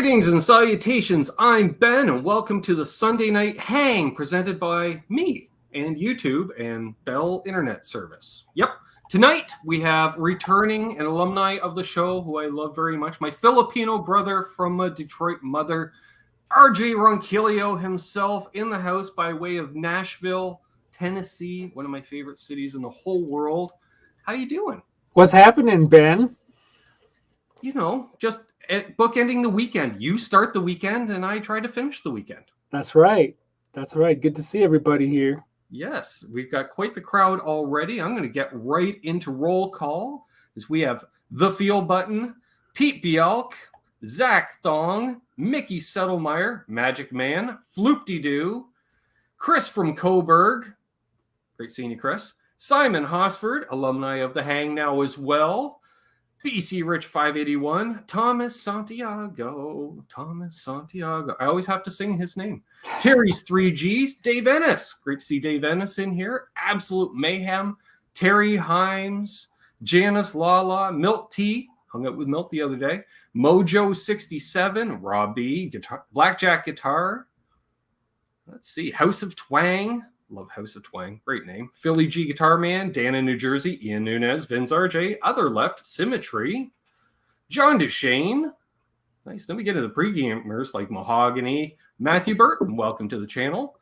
Greetings and salutations, I'm Ben, and welcome to the Sunday Night Hang presented by me and YouTube and Bell Internet Service. Yep, tonight we have returning an alumni of the show who I love very much, my Filipino brother from a Detroit mother, RJ Ronquillo himself, in the house by way of Nashville, Tennessee, one of my favorite cities in the whole world. How you doing? What's happening, Ben? You know, just bookending the weekend. You start the weekend and I try to finish the weekend. That's right. That's right. Good to see everybody here. Yes, we've got quite the crowd already. I'm going to get right into roll call as we have The Feel Button, Pete Bialk, Zach Thong, Mickey Settlemeyer, Magic Man, Floop-de-Doo, Chris from Coburg. Great seeing you, Chris. Simon Hosford, alumni of the Hang now as well. BC Rich 581, Thomas Santiago. I always have to sing his name. Terry's 3Gs, Dave Ennis. Great to see Dave Ennis in here. Absolute Mayhem. Terry Himes, Janice Lala, Milt T. Hung out with Milt the other day. Mojo 67, Robbie, Blackjack Guitar. Let's see, House of Twang. Love House of Twang. Great name. Philly G Guitar Man, Dan in New Jersey, Ian Nunez, Vince RJ, Other Left, Symmetry, John Duchesne. Nice. Then we get into the pre-gamers like Mahogany, Matthew Burton. Welcome to the channel.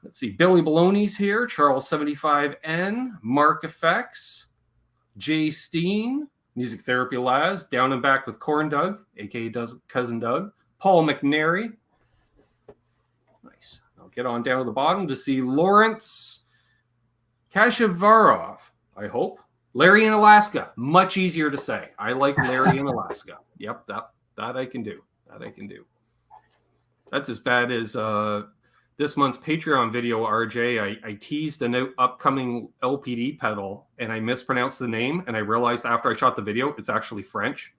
Let's see. Billy Baloney's here. Charles 75N, Mark Effects, Jay Steen, Music Therapy Laz, Down and Back with Corn Doug, aka Cousin Doug, Paul McNary. Nice. Get on down to the bottom to see Lawrence Kashavarov, I hope. Larry in Alaska. Much easier to say. I like Larry in Alaska. Yep, that I can do. That's as bad as this month's Patreon video, RJ. I teased an upcoming LPD pedal, and I mispronounced the name, and I realized after I shot the video, it's actually French.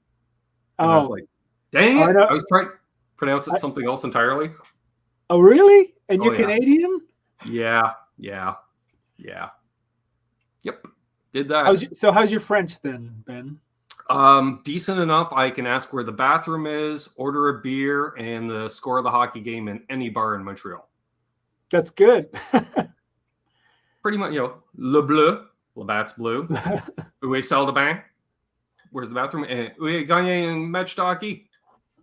And I was like, dang it. I was trying to pronounce it something else entirely. Oh, really? And you're Canadian? Yeah. Yep. Did that. So how's your French then, Ben? Decent enough. I can ask where the bathroom is, order a beer, and the score of the hockey game in any bar in Montreal. That's good. Pretty much, Le Bleu, Labatt's Blue. Où est salle de bain? Where's the bathroom? Où est gagné un match de hockey?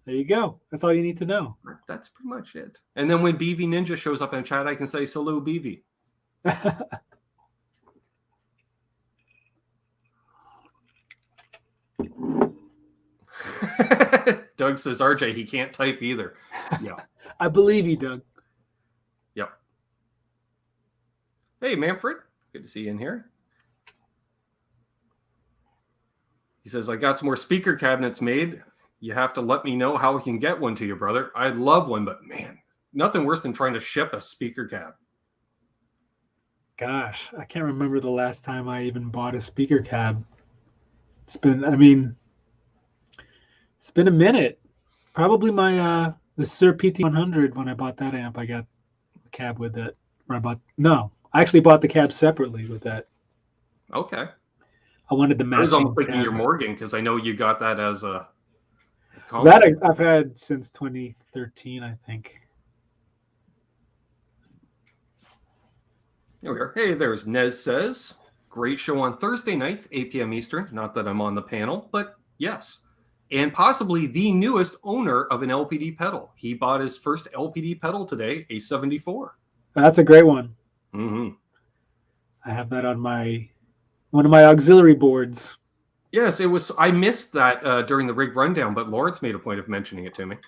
There you go. That's all you need to know. That's pretty much it. And then when BV Ninja shows up in chat, I can say, "Salut, BV." Doug says, RJ, he can't type either. Yeah. I believe you, Doug. Yep. Hey, Manfred. Good to see you in here. He says, I got some more speaker cabinets made. You have to let me know how we can get one to you, brother. I'd love one, but man, nothing worse than trying to ship a speaker cab. Gosh, I can't remember the last time I even bought a speaker cab. It's been a minute. Probably my the Sir PT100 when I bought that amp. I got a cab with it. I actually bought the cab separately with that. Okay. I wanted the matching. I was almost thinking your Morgan because I know you got that as a. That I've had since 2013, I think. Here we are. Hey, there's Nez says. Great show on Thursday nights, 8 p.m. Eastern. Not that I'm on the panel, but yes. And possibly the newest owner of an LPD pedal. He bought his first LPD pedal today, a 74. That's a great one. Mm-hmm. I have that on one of my auxiliary boards. Yes, it was. I missed that during the rig rundown, but Lawrence made a point of mentioning it to me.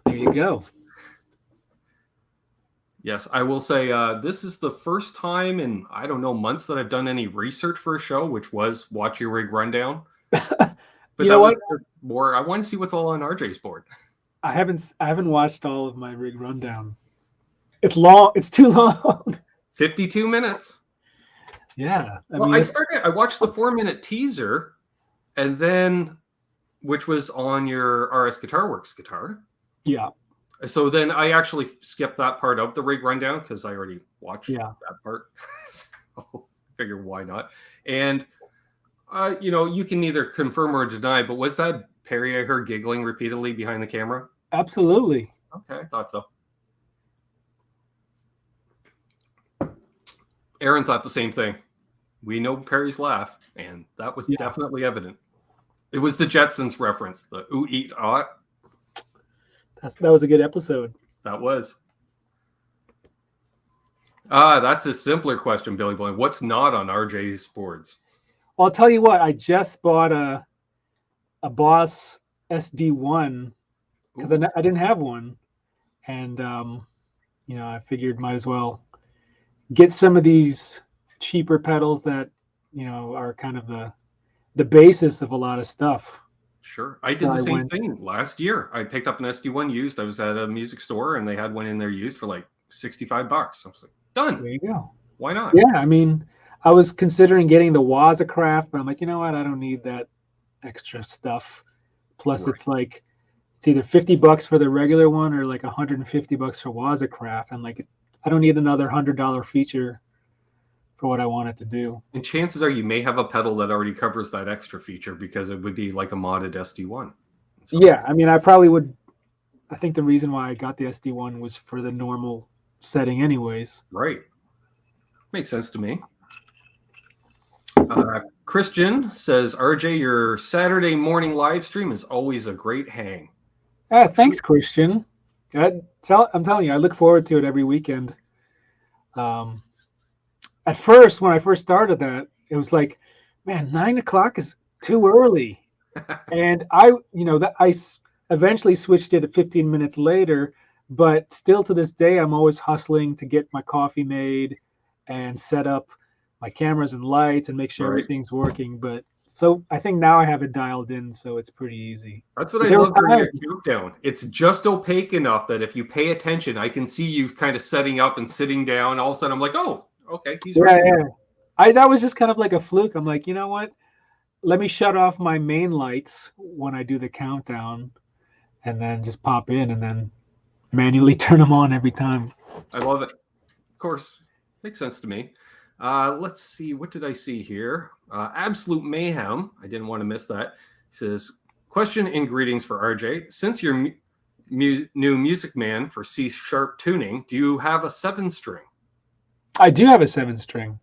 There you go. Yes, I will say this is the first time in, I don't know, months that I've done any research for a show, which was watch your rig rundown. But you know what? More, I want to see what's all on RJ's board. I haven't watched all of my rig rundown. It's long. It's too long. 52 minutes. Yeah. I watched the 4-minute teaser, and then, which was on your RS Guitar Works guitar. Yeah. So then I actually skipped that part of the rig rundown because I already watched that part. So I figured why not. And, you can either confirm or deny, but was that Perry, I heard giggling repeatedly behind the camera. Absolutely. Okay, I thought so. Aaron thought the same thing. We know Perry's laugh, and that was definitely evident. It was the Jetsons reference, the ooh, eat, ought. That was a good episode. That was. That's a simpler question, Billy Boy. What's not on RJ's boards? Well, I'll tell you what. I just bought a Boss SD1 because I didn't have one, and I figured might as well get some of these cheaper pedals that are kind of the basis of a lot of stuff. Sure. I did the same thing last year. I picked up an SD1 used. I was at a music store and they had one in there used for like $65. I was like, done. There you go. Why not? Yeah, I mean, I was considering getting the Wazacraft, but I'm like, you know what? I don't need that extra stuff. Plus, it's like it's either $50 for the regular one or like $150 for Wazacraft. I'm like, I don't need another $100 feature for what I want it to do. And chances are you may have a pedal that already covers that extra feature because it would be like a modded SD1. Yeah, I mean, I probably would. I think the reason why I got the SD1 was for the normal setting anyways. Right. Makes sense to me. Christian says, RJ, your Saturday morning live stream is always a great hang. Thanks, Christian. I'm telling you, I look forward to it every weekend. At first, when I first started that, it was like, man, 9 o'clock is too early. And I eventually switched it 15 minutes later, but still to this day, I'm always hustling to get my coffee made and set up my cameras and lights and make sure everything's working. But so I think now I have it dialed in, so it's pretty easy. That's what I love during your countdown. It's just opaque enough that if you pay attention, I can see you kind of setting up and sitting down. All of a sudden, I'm like, oh, okay. That was just kind of like a fluke. I'm like, you know what? Let me shut off my main lights when I do the countdown and then just pop in and then manually turn them on every time. I love it. Of course. Makes sense to me. Let's see. What did I see here? Absolute Mayhem. I didn't want to miss that. He says, question and greetings for RJ. Since you're new music man for C-sharp tuning, do you have a 7-string? I do have a 7-string.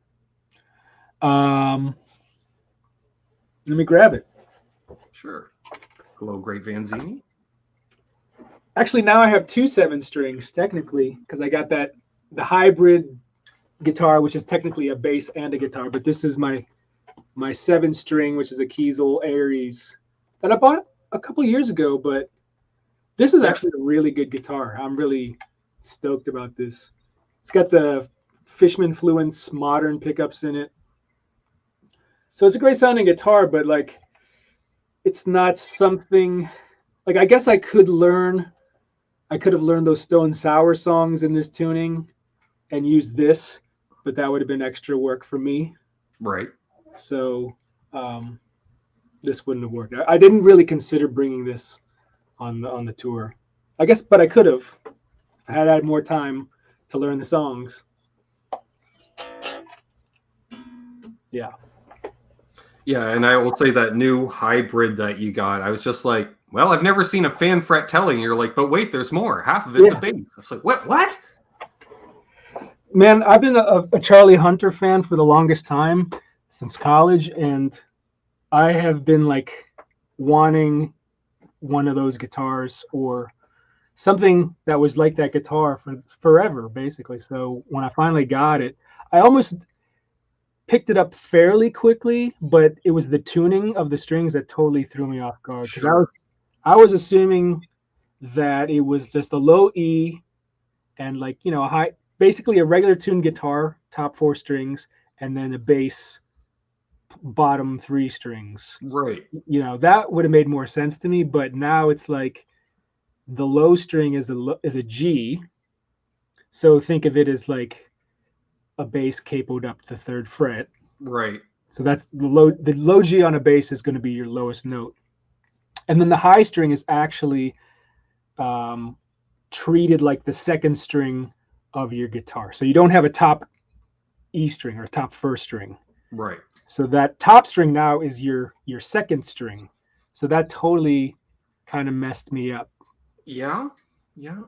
Let me grab it. Sure. Hello, Great Vanzini. Actually, now I have 2 7-strings technically because I got the hybrid guitar, which is technically a bass and a guitar. But this is my 7-string, which is a Kiesel Aries that I bought a couple years ago. But this is actually a really good guitar. I'm really stoked about this. It's got the Fishman Fluence modern pickups in it. So it's a great sounding guitar, but like it's not something like I guess I could have learned those Stone Sour songs in this tuning and use this, but that would have been extra work for me. Right. So this wouldn't have worked. I didn't really consider bringing this on the tour. I guess, but I could have if I had more time to learn the songs. Yeah. Yeah, and I will say that new hybrid that you got, I was just like, well, I've never seen a fan fret telling. You're like, but wait, there's more. Half of it's a bass. I was like, what? Man, I've been a Charlie Hunter fan for the longest time since college, and I have been like wanting one of those guitars or something that was like that guitar for forever, basically. So when I finally got it, I almost picked it up fairly quickly, but it was the tuning of the strings that totally threw me off guard. Sure. I was assuming that it was just a low E and like, a high, basically a regular tuned guitar, top 4 strings, and then a bass, bottom 3 strings. Right. That would have made more sense to me, but now it's like the low string is a G. So think of it as like a bass capoed up the 3rd fret. Right. So that's the low G on a bass is going to be your lowest note. And then the high string is actually treated like the 2nd string of your guitar. So you don't have a top E string or top 1st string. Right. So that top string now is your 2nd string. So that totally kind of messed me up. Yeah,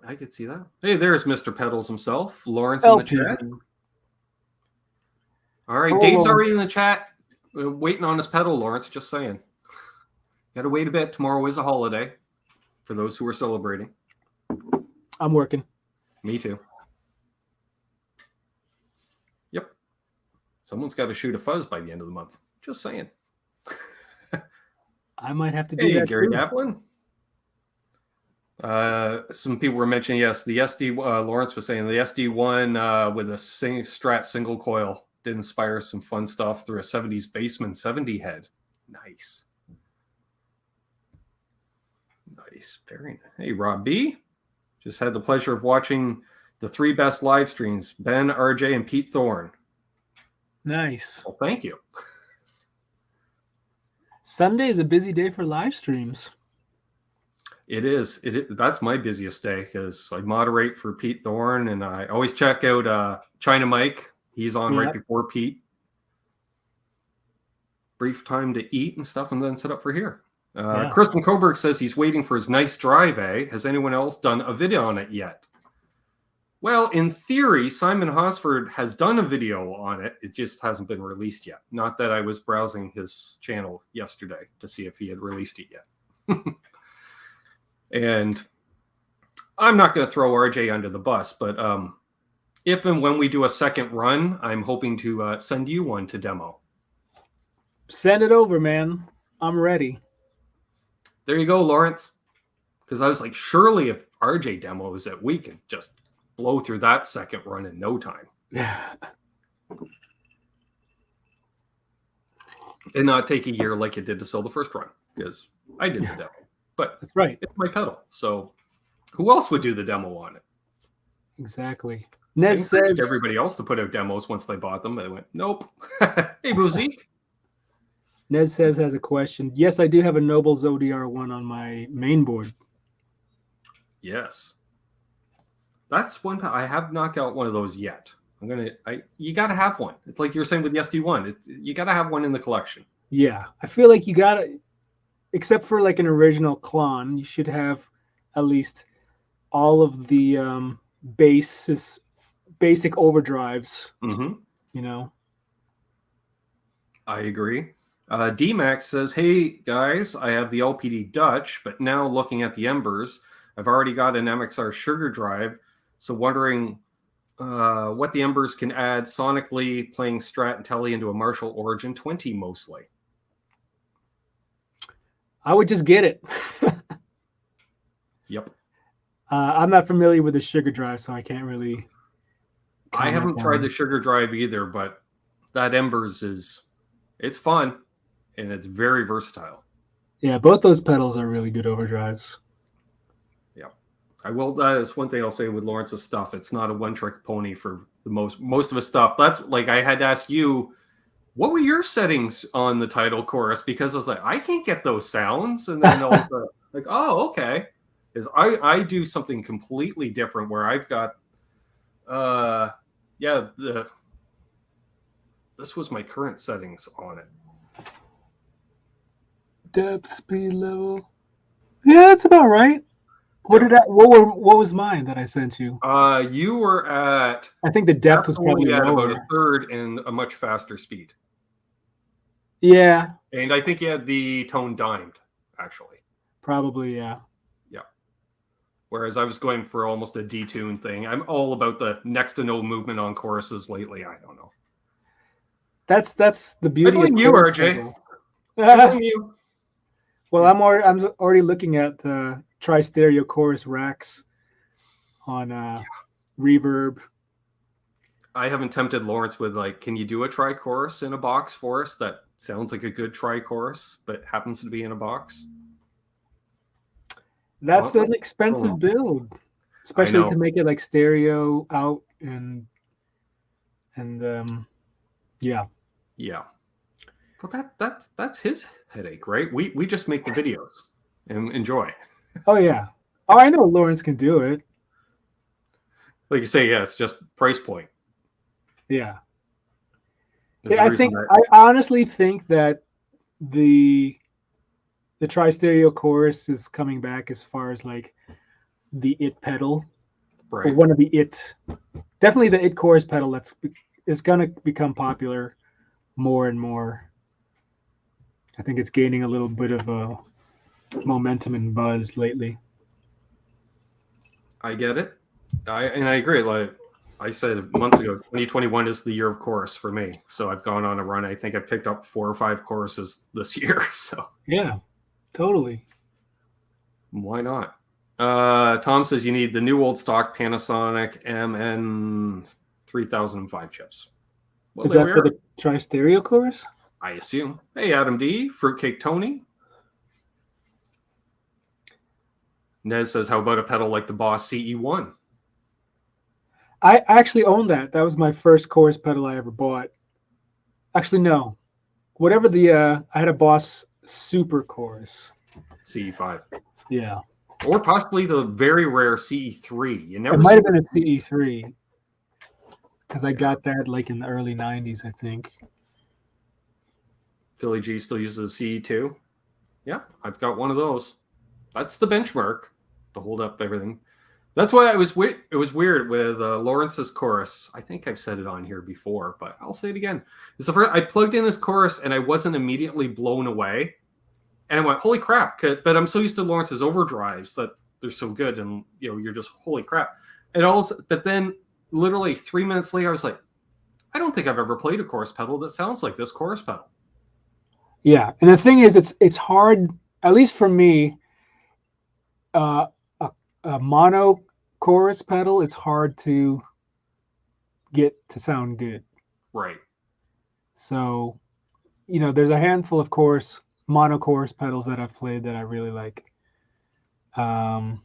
I could see that. Hey, there's Mr. Pedals himself, Lawrence in the LPD. chat. All right, Oh, Dave's already in the chat, waiting on his pedal, Lawrence, just saying. Got to wait a bit. Tomorrow is a holiday for those who are celebrating. I'm working. Me too. Yep. Someone's got to shoot a fuzz by the end of the month. Just saying. I might have to do that. Gary too. Davlin. Some people were mentioning, yes, the SD, Lawrence was saying the SD1 with a Strat single coil did inspire some fun stuff through a 70s Bassman 70 head. Nice. Very nice. Hey, Rob B. Just had the pleasure of watching the 3 best live streams, Ben, RJ, and Pete Thorne. Nice. Well, thank you. Sunday is a busy day for live streams. It is. That's my busiest day because I moderate for Pete Thorne, and I always check out China Mike. He's on right before Pete. Brief time to eat and stuff, and then set up for here. Kristen Coburg says he's waiting for his nice drive, eh? Has anyone else done a video on it yet? Well, in theory, Simon Hosford has done a video on it. It just hasn't been released yet. Not that I was browsing his channel yesterday to see if he had released it yet. And I'm not going to throw RJ under the bus, but if and when we do a second run, I'm hoping to send you one to demo. Send it over, man. I'm ready. There you go, Lawrence. Because I was like, surely if RJ demos it, we can just blow through that second run in no time. And not take a year like it did to sell the first run. Because I did the demo. But that's right. It's my pedal. So who else would do the demo on it? Exactly. Nez says everybody else to put out demos once they bought them. They went, nope. Hey, Bouzik. Nez says has a question. Yes, I do have a Nobles ODR1 on my main board. Yes. That's one. I have not got one of those yet. You got to have one. It's like you're saying with the SD1. You got to have one in the collection. Yeah. I feel like you got to, except for like an original Klon, you should have at least all of the basic overdrives. Mm-hmm. You know? I agree. D-Max says, hey, guys, I have the LPD Dutch, but now looking at the Embers, I've already got an MXR Sugar Drive, so wondering what the Embers can add sonically, playing Strat and Tele into a Marshall Origin 20 mostly. I would just get it. Yep. I'm not familiar with the Sugar Drive, so I can't really... I haven't tried the Sugar Drive either, but that Embers it's fun. And it's very versatile. Yeah, both those pedals are really good overdrives. Yeah. I will. That's one thing I'll say with Lawrence's stuff. It's not a one-trick pony for the most of his stuff. That's like I had to ask you, what were your settings on the title chorus? Because I was like, I can't get those sounds. And then like, oh, okay. Because I do something completely different where I've got, this was my current settings on it. Depth, speed level. Yeah, that's about right. What was mine that I sent you? You were at, I think the depth was probably at lower. about a third and a much faster speed. Yeah. And I think you had the tone dimed, actually. Probably, yeah. Yeah. Whereas I was going for almost a detune thing. I'm all about the next to no movement on choruses lately. I don't know. That's the beauty of you, RJ. You. Well, I'm already looking at the tri-stereo chorus racks on Reverb. I haven't tempted Lawrence with like, can you do a tri-chorus in a box for us that sounds like a good tri-chorus, but happens to be in a box? That's an expensive build, especially to make it like stereo out and yeah. Yeah. Well, that's his headache, right? We just make the videos and enjoy. Oh yeah. Oh, I know Lawrence can do it. Like you say, yeah, it's just price point. Yeah. I honestly think that the the tri-stereo chorus is coming back as far as like the it pedal, or Right. one of the it, definitely the it chorus pedal is gonna become popular more and more. I think it's gaining a little bit of a momentum and buzz lately. I get it. I agree. Like I said months ago, 2021 is the year of chorus for me. So I've gone on a run. I think I picked up 4 or 5 choruses this year. So Yeah, totally. why not? Tom says you need the new old stock Panasonic MN 3005 chips. Well, Is that for the tri-stereo chorus? I assume. Hey, Adam D, Fruitcake Tony. Nez says, how about a pedal like the Boss CE1? I actually own that. That was my first chorus pedal I ever bought. Actually, no. Whatever I had a Boss Super Chorus. CE5. Yeah. Or possibly the very rare CE3. You never. It might have been a CE3 because I got that like in the early 90s, I think. Philly G still uses a CE2. Yeah, I've got one of those. That's the benchmark to hold up everything. That's why it was weird with Lawrence's chorus. I think I've said it on here before, but I'll say it again. It's the first I plugged in this chorus and I wasn't immediately blown away. And I went, holy crap. But I'm so used to Lawrence's overdrives that they're so good. And, you're just, holy crap. But then literally 3 minutes later, I was like, I don't think I've ever played a chorus pedal that sounds like this chorus pedal. Yeah. And the thing is, it's hard, at least for me, a mono chorus pedal, it's hard to get to sound good. Right. So, there's a handful of mono chorus pedals that I've played that I really like. I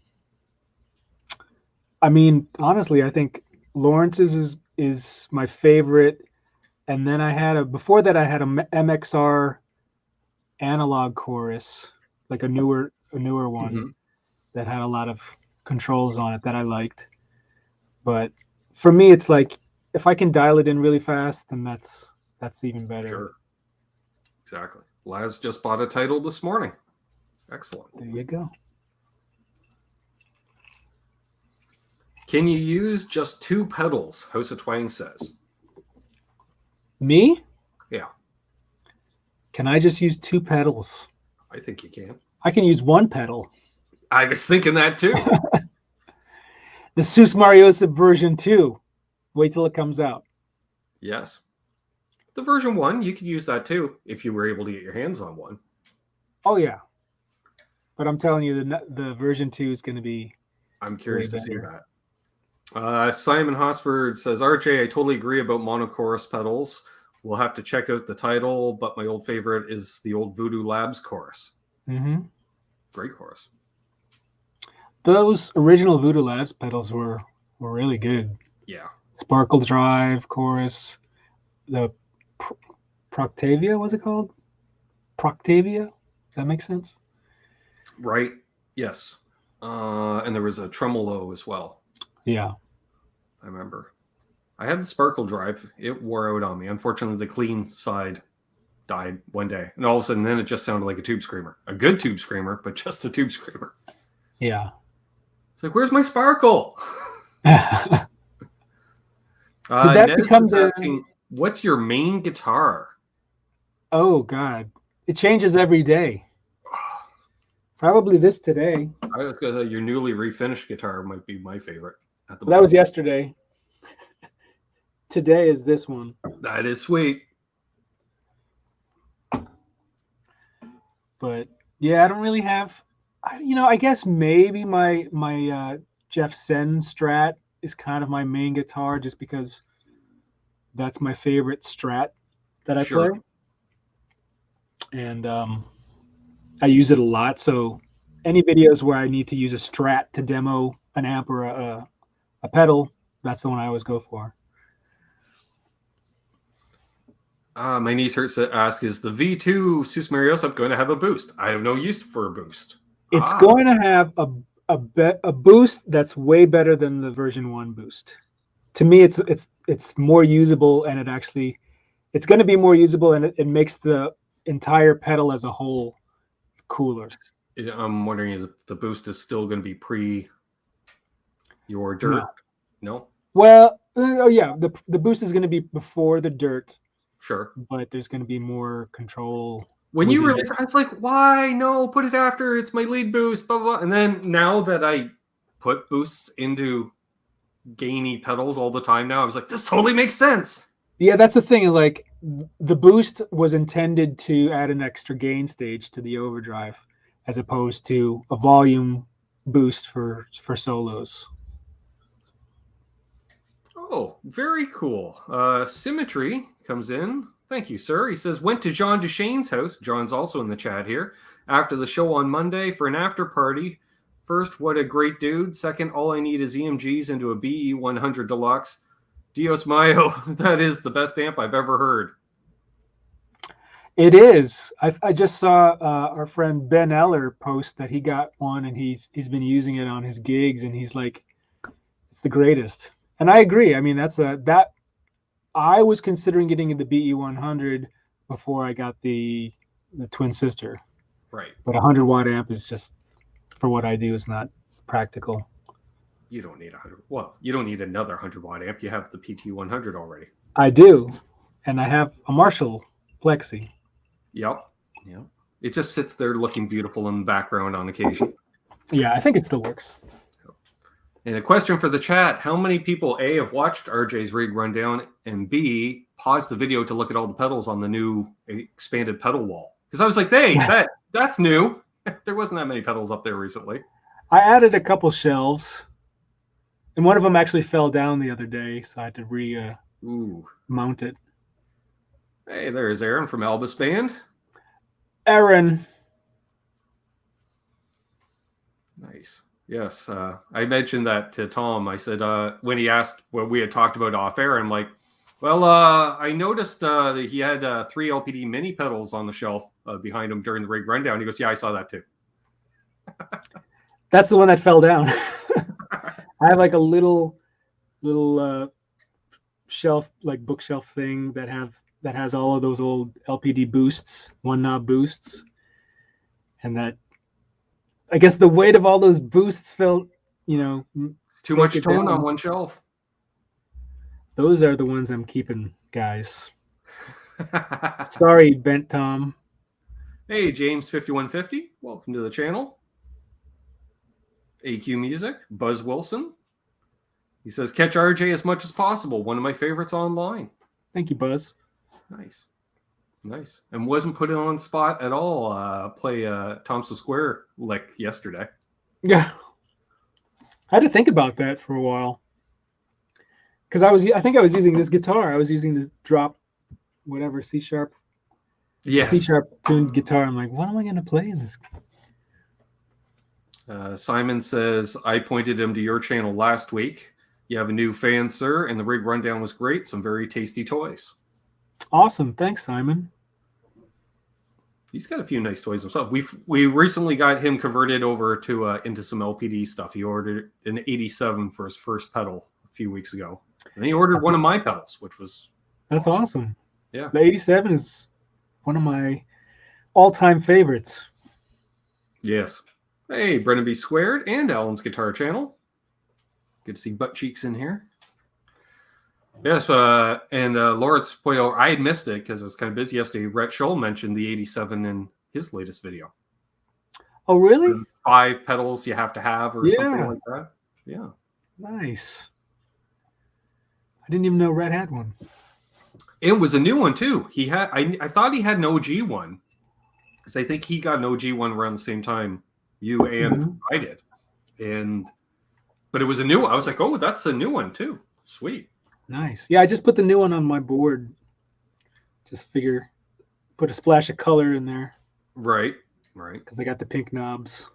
mean, honestly, I think Lawrence's is my favorite. And then before that I had a MXR analog chorus, like a newer one that had a lot of controls on it that I liked. But for me, it's like if I can dial it in really fast, then that's even better. Sure. Exactly. Laz just bought a title this morning. Excellent. There you go. Can you use just 2 pedals? House of Twang says. Me? Yeah. Can I just use 2 pedals? I think you can. I can use 1 pedal. I was thinking that too. The Sus Mariosa version 2. Wait till it comes out. Yes. The version 1, you could use that too if you were able to get your hands on one. Oh, yeah. But I'm telling you, the version 2 is going to be... I'm curious to see that. Simon Hosford says, RJ, I totally agree about monochorus pedals. We'll have to check out the title, but my old favorite is the old Voodoo Labs chorus. Mm-hmm. Great chorus. Those original Voodoo Labs pedals were really good. Yeah. Sparkle Drive chorus. The Proctavia, what's it called? Proctavia? That makes sense? Right. Yes. And there was a tremolo as well. Yeah. I remember. I had the Sparkle Drive. It wore out on me. Unfortunately, the clean side died one day. And all of a sudden, then it just sounded like a tube screamer. A good tube screamer, but just a tube screamer. Yeah. It's like, where's my Sparkle? Did that Nez become is asking, what's your main guitar? Oh, God. It changes every day. Probably this today. I was going to say your newly refinished guitar might be my favorite. That was yesterday. Today is this one. That is sweet. But yeah, I don't really have, I guess maybe my Jeff Sen Strat is kind of my main guitar just because that's my favorite Strat that I play. And I use it a lot. So any videos where I need to use a Strat to demo an amp or a pedal, that's the one I always go for. My niece hurts to ask, is the V2 Sus Mariosa going to have a boost? I have no use for a boost. It's going to have a boost that's way better than the version 1 boost. To me, it's more usable, and it's going to be more usable, and it makes the entire pedal as a whole cooler. I'm wondering if the boost is still going to be pre your dirt. No? Well, oh yeah, the boost is going to be before the dirt, Sure. but there's going to be more control. When you within release, I was like, why? No, put it after. It's my lead boost, blah, blah, blah. And then now that I put boosts into gainy pedals all the time now, I was like, this totally makes sense. Yeah, that's the thing. Like the boost was intended to add an extra gain stage to the overdrive, as opposed to a volume boost for solos. Oh, very cool. Symmetry comes in. Thank you, sir. He says, went to John Deschain's house. John's also in the chat here. After the show on Monday for an after party. First, what a great dude. Second, all I need is EMGs into a BE 100 Deluxe. Dios Mayo, that is the best amp I've ever heard. It is. I just saw our friend Ben Eller post that he got one and he's been using it on his gigs and he's like, it's the greatest. And I agree. I mean, that I was considering getting the BE 100 before I got the twin sister. Right. But a 100-watt amp is just, for what I do, is not practical. You don't need 100. Well, you don't need another 100-watt amp. You have the PT 100 already. I do. And I have a Marshall Plexi. Yep. It just sits there looking beautiful in the background on occasion. Yeah, I think it still works. And a question for the chat. How many people, A, have watched RJ's rig rundown, and B, paused the video to look at all the pedals on the new expanded pedal wall? Because I was like, hey, that's new. There wasn't that many pedals up there recently. I added a couple shelves, and one of them actually fell down the other day, so I had to mount it. Hey, there's Aaron from Albus Band. Aaron. Nice. Yes. I mentioned that to Tom. I said, when he asked what we had talked about off air, I'm like, well, I noticed that he had 3 LPD mini pedals on the shelf behind him during the rig rundown. He goes, yeah, I saw that too. That's the one that fell down. I have like a little shelf, like bookshelf thing that has all of those old LPD boosts, one knob boosts, and that, I guess the weight of all those boosts felt, it's too much tone on one shelf. Those are the ones I'm keeping, guys. Sorry, Bent Tom. Hey, James 5150, welcome to the channel. AQ Music, Buzz Wilson. He says, catch RJ as much as possible. One of my favorites online. Thank you, Buzz. Nice. And wasn't put on spot at all. Play Thompson Square lick yesterday. Yeah. I had to think about that for a while. Because I think I was using this guitar. I was using the drop, whatever, C sharp. Yes. C sharp tuned guitar. I'm like, what am I going to play in this? Simon says, I pointed him to your channel last week. You have a new fan, sir, and the rig rundown was great. Some very tasty toys. Awesome. Thanks, Simon. He's got a few nice toys himself. We recently got him converted over to into some LPD stuff. He ordered an 87 for his first pedal a few weeks ago. And he ordered one of my pedals, which was That's awesome. Yeah. The 87 is one of my all-time favorites. Yes. Hey, Brennan B. Squared and Alan's Guitar Channel. Good to see butt cheeks in here. Yes, and Lawrence pointed out, I had missed it because I was kind of busy yesterday. Rhett Scholl mentioned the 87 in his latest video. Oh, really? 5 pedals you have to have or something like that. Yeah. Nice. I didn't even know Rhett had one. It was a new one, too. He had. I thought he had an OG one because I think he got an OG one around the same time you and I did. But it was a new one. I was like, oh, that's a new one, too. Sweet. Nice. Yeah, I just put the new one on my board. Just put a splash of color in there. Right. Because I got the pink knobs.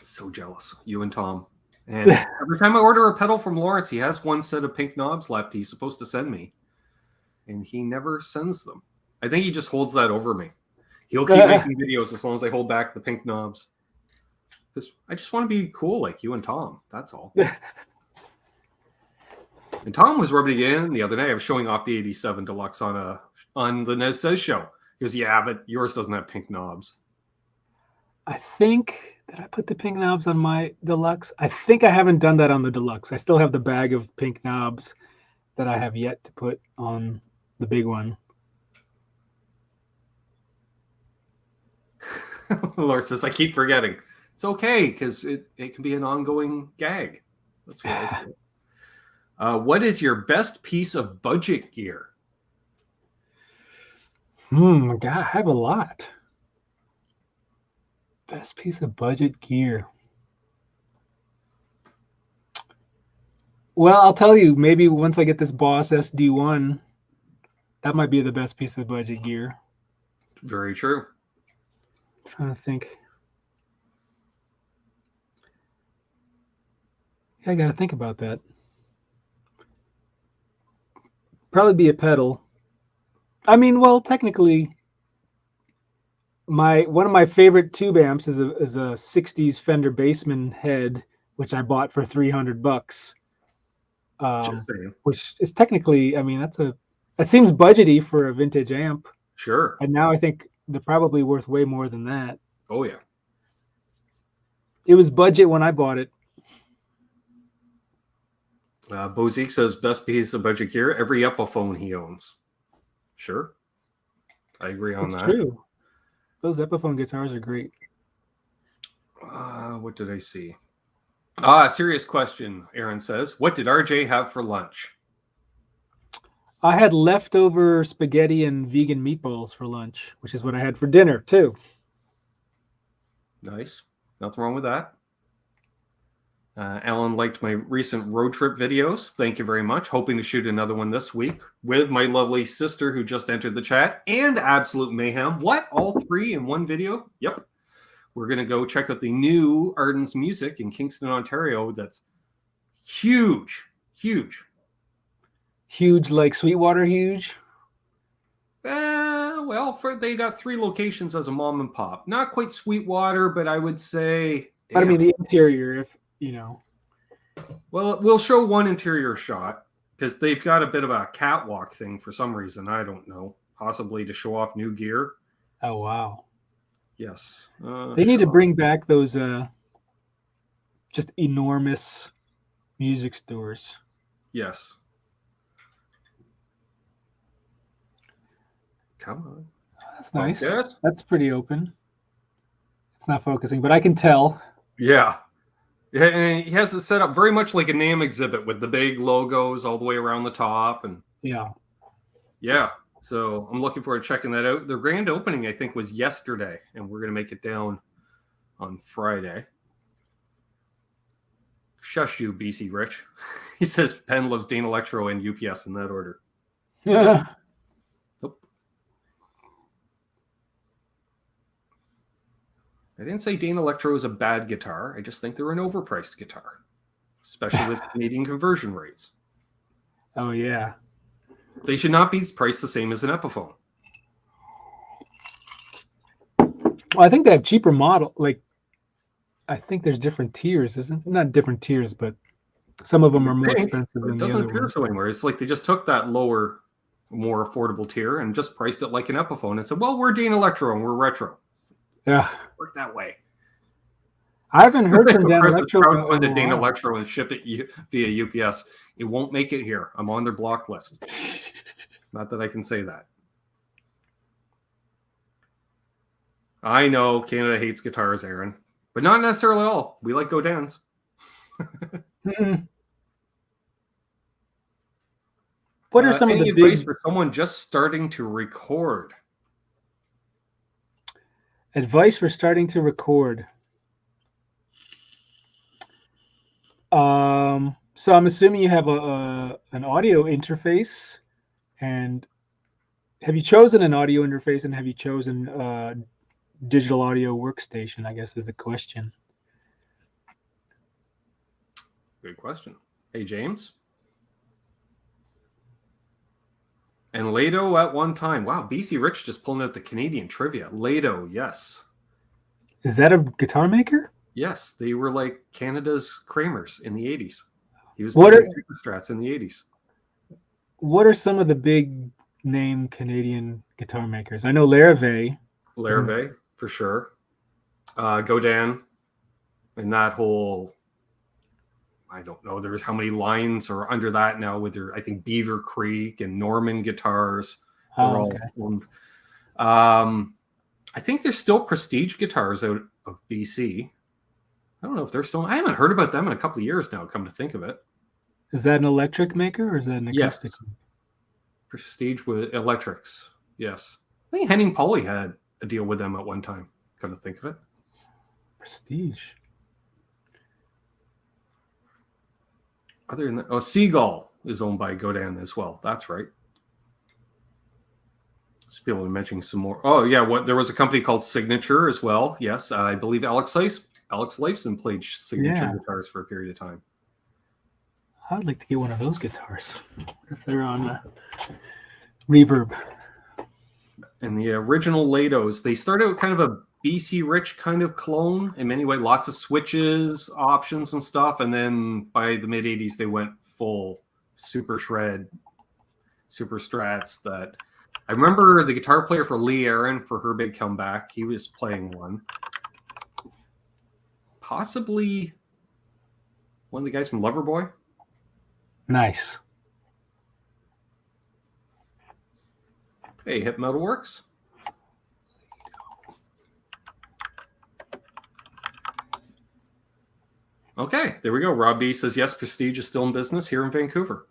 So jealous. You and Tom. And every time I order a pedal from Lawrence, he has one set of pink knobs left he's supposed to send me. And he never sends them. I think he just holds that over me. He'll keep making videos as long as I hold back the pink knobs. Because I just want to be cool like you and Tom. That's all. And Tom was rubbing it in the other day. I was showing off the 87 Deluxe on the Nez Says show. He goes, yeah, but yours doesn't have pink knobs. I think, did I put the pink knobs on my deluxe? I think I haven't done that on the deluxe. I still have the bag of pink knobs that I have yet to put on the big one. Laura says, I keep forgetting. It's okay, because it can be an ongoing gag. That's what I say. What is your best piece of budget gear? God, I have a lot. Best piece of budget gear. Well, I'll tell you, maybe once I get this Boss SD1, that might be the best piece of budget gear. Very true. I'm trying to think. Yeah, I got to think about that. Probably be a pedal. I mean, well, technically, one of my favorite tube amps is a 60s Fender Bassman head, which I bought for $300. Just saying. Which is technically, I mean, that seems budgety for a vintage amp. Sure. And now I think they're probably worth way more than that. Oh, yeah. It was budget when I bought it. Bozique says, best piece of budget gear, every Epiphone he owns. Sure. I agree on that. It's true. Those Epiphone guitars are great. What did I see? Serious question, Aaron says. What did RJ have for lunch? I had leftover spaghetti and vegan meatballs for lunch, which is what I had for dinner, too. Nice. Nothing wrong with that. Alan liked my recent road trip videos. Thank you very much. Hoping to shoot another one this week with my lovely sister who just entered the chat and Absolute Mayhem. What? All three in one video? Yep. We're going to go check out the new Ardens music in Kingston, Ontario. That's huge. Huge. Huge like Sweetwater huge? Well, they got 3 locations as a mom and pop. Not quite Sweetwater, but I would say... But I mean, the interior, if you know. Well, we'll show one interior shot because they've got a bit of a catwalk thing for some reason. I don't know. Possibly to show off new gear. Oh, wow. Yes. They need to bring back those just enormous music stores. Yes. Come on. That's nice. Focus. That's pretty open. It's not focusing, but I can tell. Yeah. And he has it set up very much like a NAMM exhibit with the big logos all the way around the top. And yeah. So I'm looking forward to checking that out. The grand opening, I think, was yesterday, and we're going to make it down on Friday. Shush you, BC Rich. He says Penn loves Dane Electro and UPS in that order. Yeah. Nope. I didn't say Dane Electro is a bad guitar. I just think they're an overpriced guitar, especially with Canadian conversion rates. Oh, yeah. They should not be priced the same as an Epiphone. Well, I think they have cheaper model. Like, I think there's different tiers, isn't? Not different tiers, but some of them are more expensive than the other ones. It doesn't appear so anywhere. It's like they just took that lower, more affordable tier and just priced it like an Epiphone and said, "Well, we're Dane Electro and we're retro." Yeah, work that way. I haven't heard from Dane Electro. Crowdfunded Dane Electro and ship it via UPS. It won't make it here. I'm on their block list. Not that I can say that. I know Canada hates guitars, Aaron, but not necessarily all. We like Godins. What are some of the advice for someone just starting to record? Advice for starting to record. So I'm assuming you have an audio interface, and have you chosen an audio interface, and have you chosen digital audio workstation? I guess is the question. Good question. Hey, James. And Lado at one time. Wow, BC Rich just pulling out the Canadian trivia. Lado, yes. Is that a guitar maker? Yes, they were like Canada's Kramers in the 80s. He was making Super Strats in the 80s. What are some of the big name Canadian guitar makers? I know Larrivee. Larrivee, for sure. Godin, and that whole, I don't know, there's how many lines are under that now with their, I think, Beaver Creek and Norman guitars. They're all owned. I think there's still Prestige guitars out of BC. I don't know if they're still, I haven't heard about them in a couple of years now, come to think of it. Is that an electric maker or is that an acoustic? Yes. Prestige with electrics. Yes. I think Henning Pauly had a deal with them at one time, come to think of it. Prestige. Other than that, Seagull is owned by Godin as well. That's right. Just be able to mention some more. Oh yeah, there was a company called Signature as well. Yes, I believe Alex Lifeson played Signature guitars for a period of time. I'd like to get one of those guitars if they're on Reverb. And the original Lados, they started out kind of a BC Rich kind of clone in many ways, lots of switches, options, and stuff. And then by the mid 80s, they went full super shred, super strats. That I remember the guitar player for Lee Aaron for her big comeback. He was playing one. Possibly one of the guys from Loverboy. Nice. Hey, Hip Metal Works. Okay, there we go. Rob B says, yes, Prestige is still in business here in Vancouver.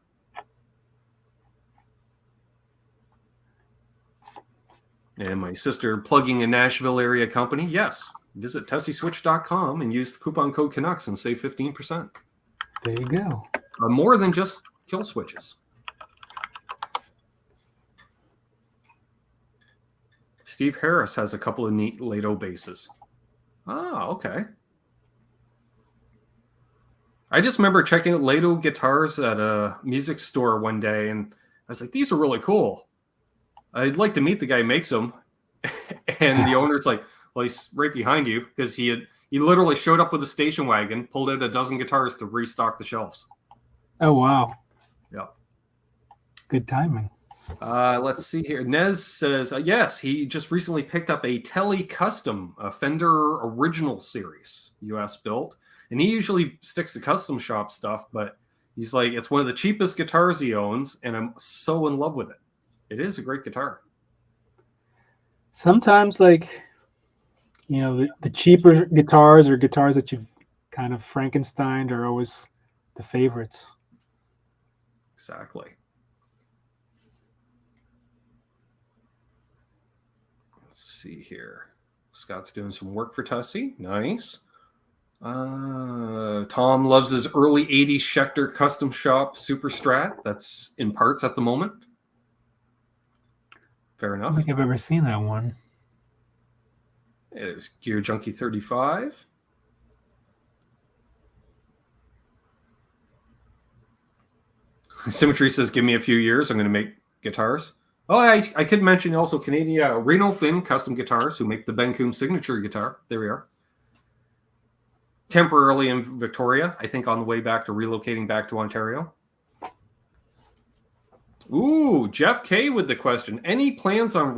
And my sister plugging a Nashville area company. Yes, visit tesiswitch.com and use the coupon code Canucks and save 15%. There you go. More than just kill switches. Steve Harris has a couple of neat Lato basses. Ah, okay. I just remember checking out Lato guitars at a music store one day, and I was like, these are really cool. I'd like to meet the guy who makes them. And the owner's like, well, he's right behind you, because he literally showed up with a station wagon, pulled out a dozen guitars to restock the shelves. Oh, wow. Yeah. Good timing. Let's see here. Nez says, yes, he just recently picked up a Tele Custom, a Fender Original Series, US built. And he usually sticks to custom shop stuff, but he's like, it's one of the cheapest guitars he owns, and I'm so in love with it. It is a great guitar. Sometimes, like, you know, the cheaper guitars or guitars that you've kind of Frankensteined are always the favorites. Exactly. Let's see here. Scott's doing some work for Tesi. Nice. Tom loves his early 80s Schecter Custom Shop Super Strat. That's in parts at the moment. Fair enough. I don't think I've ever seen that one. There's Gear Junkie 35. Symmetry says, give me a few years. I'm going to make guitars. Oh, I could mention also Canadian Reno Fin Custom Guitars, who make the Ben Coombs signature guitar. There we are. Temporarily in Victoria, I think on the way back to relocating back to Ontario. Ooh, Jeff K with the question. Any plans on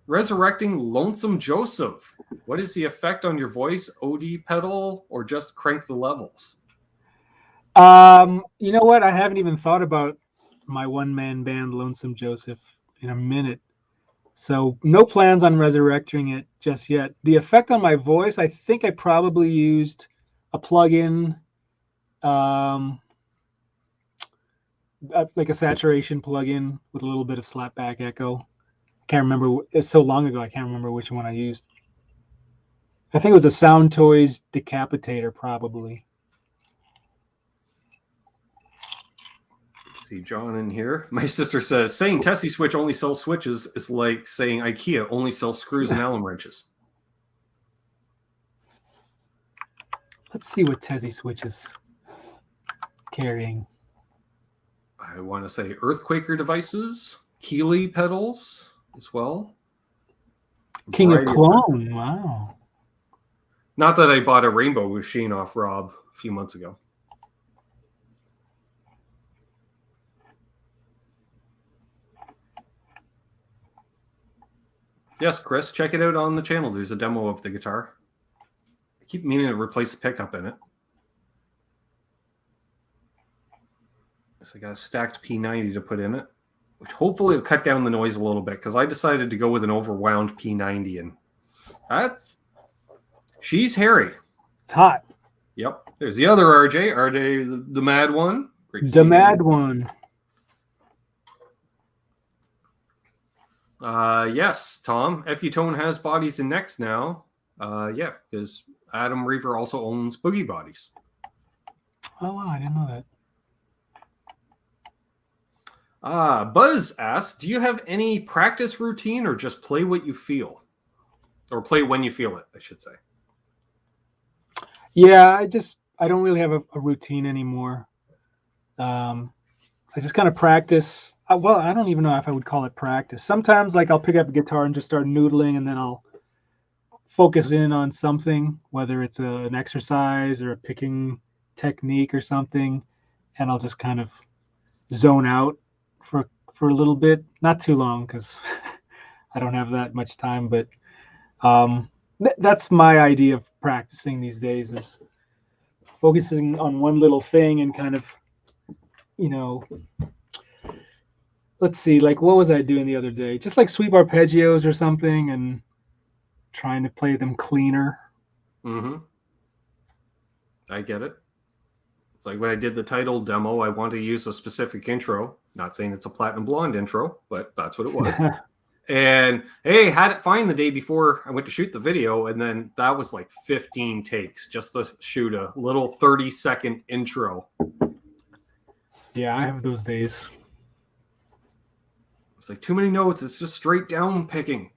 resurrecting Lonesome Joseph? What is the effect on your voice? OD pedal or just crank the levels? You know what? I haven't even thought about my one-man band Lonesome Joseph in a minute. So no plans on resurrecting it just yet. The effect on my voice, I think I probably used a plug-in, like a saturation plug-in with a little bit of slapback echo. I can't remember. It's so long ago, I can't remember which one I used. I think it was a Sound Toys Decapitator, probably. See John in here. My sister says, saying Tesi Switch only sells switches is like saying IKEA only sells screws and Allen wrenches. Let's see what Tesi Switch is carrying. I want to say Earthquaker devices, Keeley pedals as well. King of Clone, wow. Not that I bought a rainbow machine off Rob a few months ago. Yes, Chris, check it out on the channel. There's a demo of the guitar. Keep meaning to replace the pickup in it. So I got a stacked P90 to put in it, which hopefully will cut down the noise a little bit because I decided to go with an overwound P90, and she's hairy. It's hot. Yep. There's the other RJ, the mad one. The mad one. Yes, Tom. Effutone has bodies and necks now. Yeah, because Adam Reaver also owns Boogie Bodies. Oh, wow, I didn't know that. Buzz asks, do you have any practice routine or just play what you feel? Or play when you feel it, I should say. Yeah, I don't really have a routine anymore. I just kind of practice. Well, I don't even know if I would call it practice. Sometimes like I'll pick up a guitar and just start noodling, and then I'll focus in on something, whether it's an exercise or a picking technique or something, and I'll just kind of zone out for a little bit. Not too long because I don't have that much time, but that's my idea of practicing these days, is focusing on one little thing and kind of, let's see, like what was I doing the other day? Just like sweep arpeggios or something and trying to play them cleaner. Mm-hmm. I get it. It's like when I did the title demo, I wanted to use a specific intro. Not saying it's a Platinum Blonde intro, but that's what it was. And hey, had it fine the day before I went to shoot the video, and then that was like 15 takes just to shoot a little 30-second intro. Yeah, I have those days. It's like too many notes. It's just straight down picking.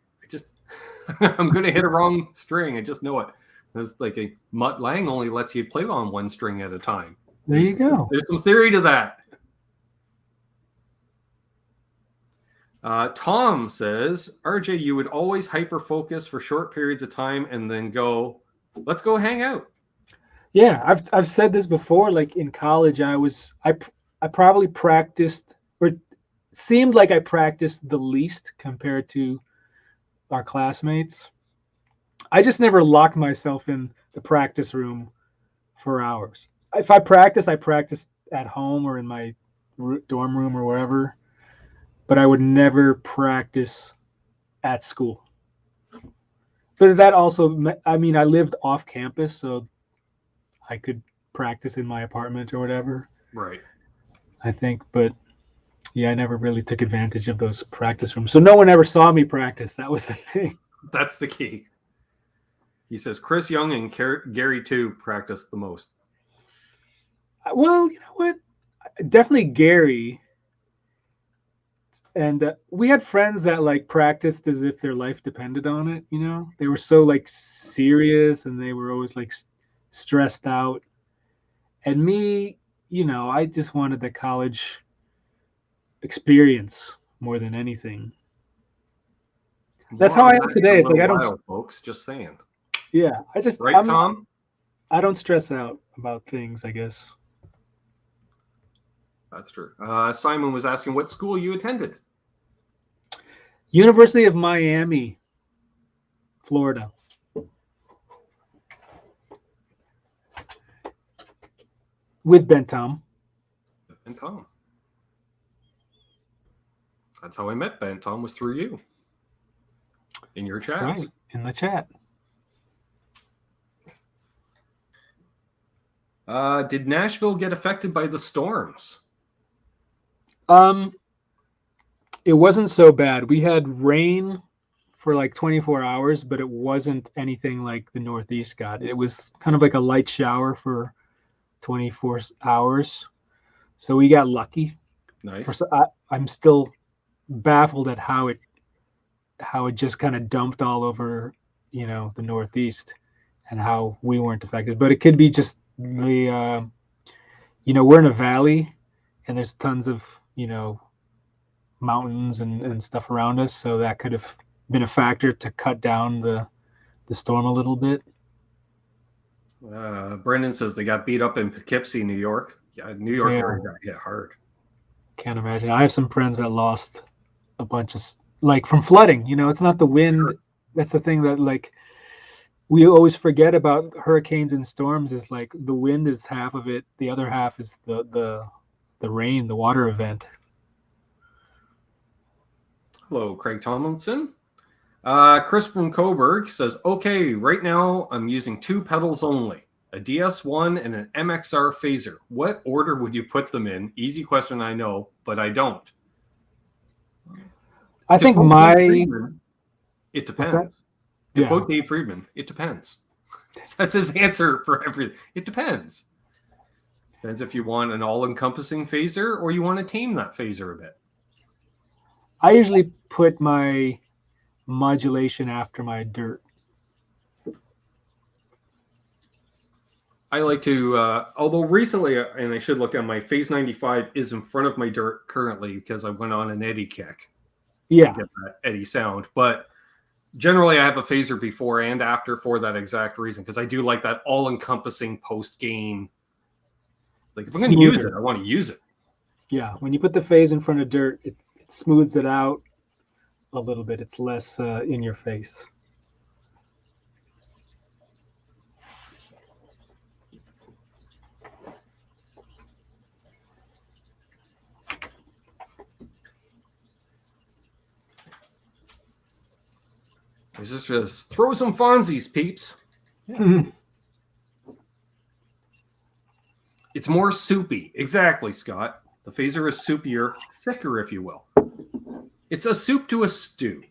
I'm going to hit a wrong string. I just know it. There's like a Mutt Lang only lets you play on one string at a time. There you go. There's some theory to that. Tom says, RJ, you would always hyper-focus for short periods of time and then go, let's go hang out. Yeah, I've said this before. Like in college, I probably practiced, or seemed like I practiced the least compared to our classmates. I just never locked myself in the practice room for hours. If I practice at home or in my dorm room or wherever, but I would never practice at school. But that also, I mean, I lived off campus, so I could practice in my apartment or whatever. Right. I think, but yeah, I never really took advantage of those practice rooms. So no one ever saw me practice. That was the thing. That's the key. He says Chris Young and Gary too practiced the most. Well, you know what? Definitely Gary. And we had friends that like practiced as if their life depended on it. They were so like serious and they were always like stressed out. And me, I just wanted the college experience more than anything. That's how I am today. It's like I don't, folks. Just saying. Yeah, Tom? I don't stress out about things, I guess. That's true. Simon was asking what school you attended. University of Miami, Florida. With Ben Tom. Ben Tom. That's how I met Ben Tom, was through you. In your chats. Right, in the chat. Did Nashville get affected by the storms? It wasn't so bad. We had rain for like 24 hours, but it wasn't anything like the Northeast got. It was kind of like a light shower for 24 hours. So we got lucky. Nice. I'm still baffled at how it just kind of dumped all over, the Northeast and how we weren't affected. But it could be just the, we're in a valley and there's tons of, mountains and stuff around us. So that could have been a factor to cut down the storm a little bit. Brendan says they got beat up in Poughkeepsie, New York. Yeah, New York area got hit hard. Can't imagine. I have some friends that lost a bunch of, like from flooding. It's not the wind. Sure. That's the thing that like we always forget about hurricanes and storms. Is like the wind is half of it. The other half is the rain, the water event. Hello, Craig Tomlinson. Chris from Coburg says, okay, right now I'm using 2 pedals only, a DS1 and an MXR phaser. What order would you put them in? Easy question, I know, but I don't. I think it depends. To quote Dave Friedman, it depends. That's his answer for everything. It depends. Depends if you want an all-encompassing phaser or you want to tame that phaser a bit. I usually put my modulation after my dirt. I like to, although recently, and I should look at my Phase 95 is in front of my dirt currently because I went on an Eddie kick. Yeah. To get that Eddie sound. But generally, I have a phaser before and after for that exact reason because I do like that all-encompassing post-gain. Like, if I'm going to use it, I want to use it. Yeah, when you put the phase in front of dirt, it smooths it out a little bit. It's less in your face. It's just throw some Fonzies, peeps. Yeah. It's more soupy. Exactly, Scott. The phaser is soupier, thicker, if you will. It's a soup to a stew.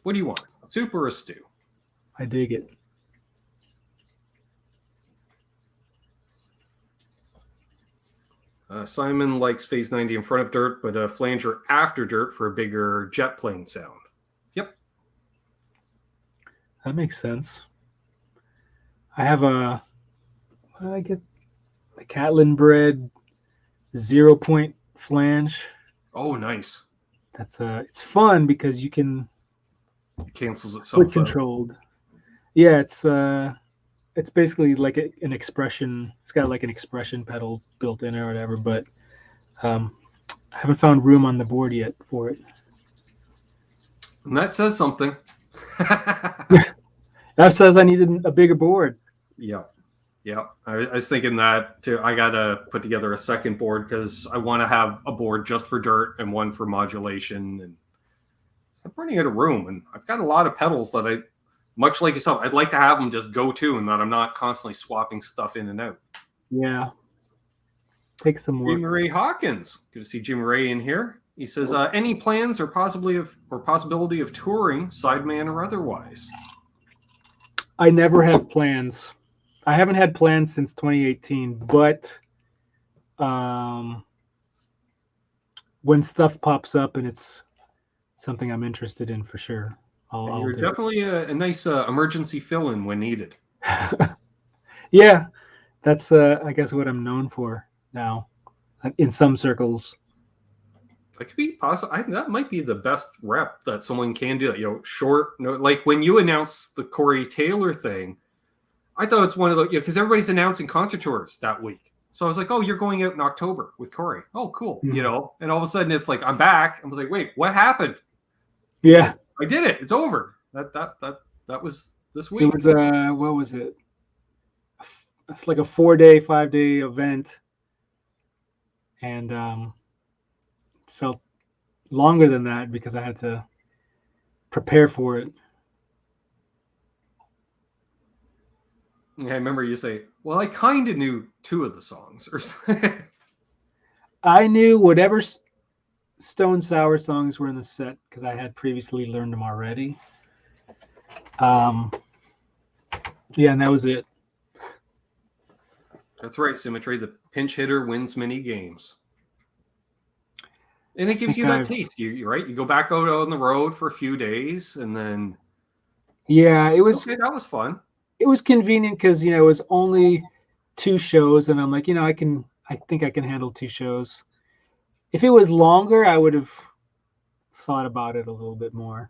What do you want? A soup or a stew? I dig it. Simon likes Phase 90 in front of dirt, but a flanger after dirt for a bigger jet plane sound. Yep. That makes sense. I have what did I get? The Catlin bred 0-point flange. Oh, nice. That's it's fun because you can it cancels itself foot controlled. Yeah, it's basically like an expression. It's got like an expression pedal built in or whatever, but I haven't found room on the board yet for it. And that says something. That says I needed a bigger board. Yeah. Yeah. I was thinking that too. I got to put together a second board because I want to have a board just for dirt and one for modulation. And I'm running out of room. And I've got a lot of pedals that much like yourself, I'd like to have them just go to and that I'm not constantly swapping stuff in and out. Yeah. Take some work. Jimmy Ray Hawkins. Good to see Jimmy Ray in here. He says, any plans or possibility of touring, sideman or otherwise? I never have plans. I haven't had plans since 2018, but when stuff pops up and it's something I'm interested in, for sure, You're definitely a nice emergency fill-in when needed. Yeah, that's I guess what I'm known for now in some circles. That could be possible. That might be the best rep that someone can do. That short. Like when you announced the Corey Taylor thing, I thought it's one of the because everybody's announcing concert tours that week. So I was like, oh, you're going out in October with Corey. Oh, cool. Mm-hmm. And all of a sudden it's like I'm back. I was like, wait, what happened? Yeah, I did it. It's over. That was this week. It was what was it? It's like a 4-day, 5-day event, and felt longer than that because I had to prepare for it. Yeah, I remember you say, well, I kind of knew 2 of the songs or something. I knew whatever Stone Sour songs were in the set because I had previously learned them already. Yeah, and that was it. That's right, Symmetry. The pinch hitter wins many games. And it gives you that taste. You're right. You go back out on the road for a few days and then. Yeah, it was. Okay, that was fun. It was convenient because, it was only 2 shows. And I'm like, I think I can handle 2 shows. If it was longer, I would have thought about it a little bit more.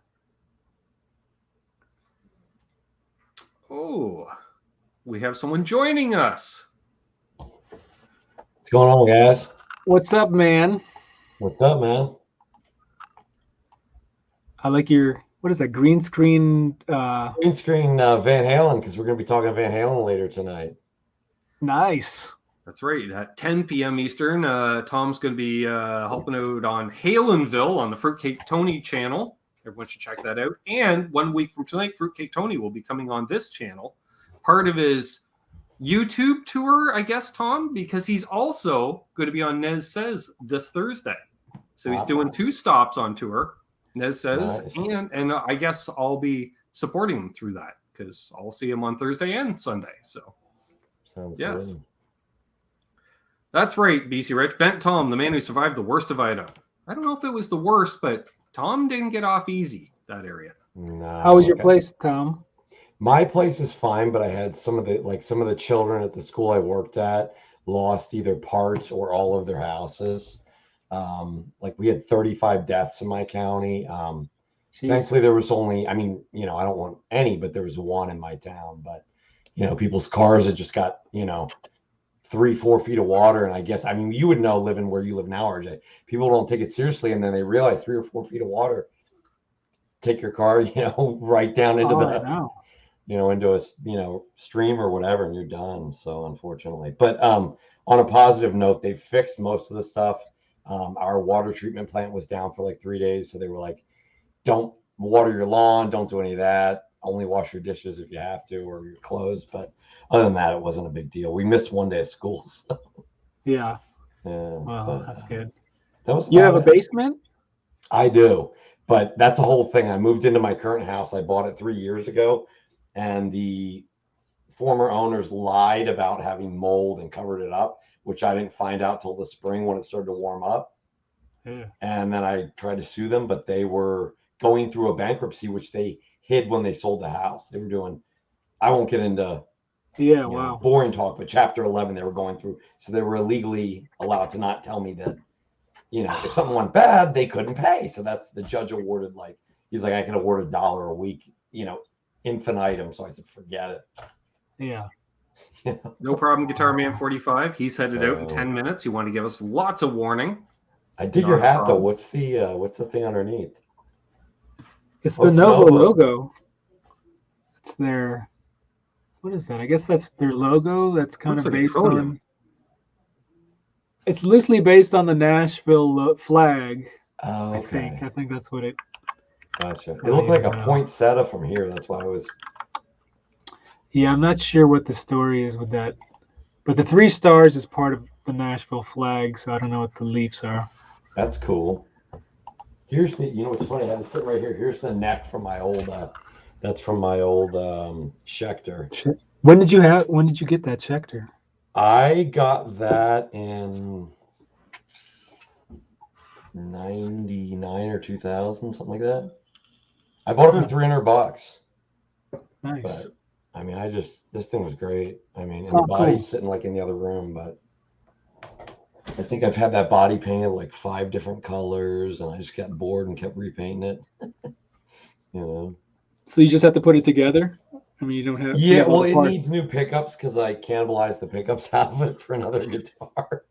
Oh, we have someone joining us. What's going on, guys? What's up, man? What's up, man? I like your what is that? Green screen. Green screen Van Halen, because we're going to be talking Van Halen later tonight. Nice. That's right. At 10 p.m. Eastern, Tom's going to be helping out on Halenville on the Fruitcake Tony channel. Everyone should check that out. And 1 week from tonight, Fruitcake Tony will be coming on this channel. Part of his YouTube tour, I guess, Tom, because he's also going to be on Nez Says this Thursday. So he's doing 2 stops on tour, Nez Says, nice. and I guess I'll be supporting him through that because I'll see him on Thursday and Sunday. So, sounds yes. good. That's right, BC Rich. Bent Tom, the man who survived the worst of Ida. I don't know if it was the worst, but Tom didn't get off easy, that area. No, how was your place, Tom? My place is fine, but I had some of the children at the school I worked at lost either parts or all of their houses. We had 35 deaths in my county. Thankfully there was only, I don't want any, but there was 1 in my town. But, people's cars had just got, 3-4 feet of water. And I guess, you would know living where you live now, RJ. People don't take it seriously. And then they realize 3 or 4 feet of water, take your car, right down into into a, stream or whatever, and you're done. So unfortunately, but on a positive note, they fixed most of the stuff. Our water treatment plant was down for like 3 days. So they were like, don't water your lawn. Don't do any of that. Only wash your dishes if you have to, or your clothes. But other than that, it wasn't a big deal. We missed 1 day of school. So. Yeah. Well, that's good. You have a basement? I do, but that's a whole thing. I moved into my current house. I bought it 3 years ago, and the former owners lied about having mold and covered it up, which I didn't find out till the spring when it started to warm up. Yeah. And then I tried to sue them, but they were going through a bankruptcy, which they hid when they sold the house. They were doing, I won't get into boring talk, but Chapter 11 they were going through. So they were illegally allowed to not tell me that, if something went bad, they couldn't pay. So that's the judge awarded, he's like, I can award $1 a week, infinitum. So I said, forget it. Yeah. No problem, Guitar Man 45. He's headed out in 10 minutes. You want to give us lots of warning. I dig your hat though. What's the thing underneath? It's the Novo logo. It's their, what is that? I guess that's their logo. That's kind of based on. It's loosely based on the Nashville flag. Oh, okay. I think that's what it. Gotcha. It looked like a poinsettia from here. That's why I was. Yeah, I'm not sure what the story is with that, but the 3 stars is part of the Nashville flag, so I don't know what the Leafs are. That's cool. Here's the, what's funny? I have it sitting right here. Here's the neck from my old. That's from my old Schecter. When did you get that Schecter? I got that in 99 or 2000, something like that. I bought it for $300. Nice. But this thing was great. And the body's sitting in the other room, but I think I've had that body painted 5 different colors, and I just got bored and kept repainting it. So you just have to put it together? You don't have. Yeah, well, it needs new pickups because I cannibalized the pickups out of it for another guitar.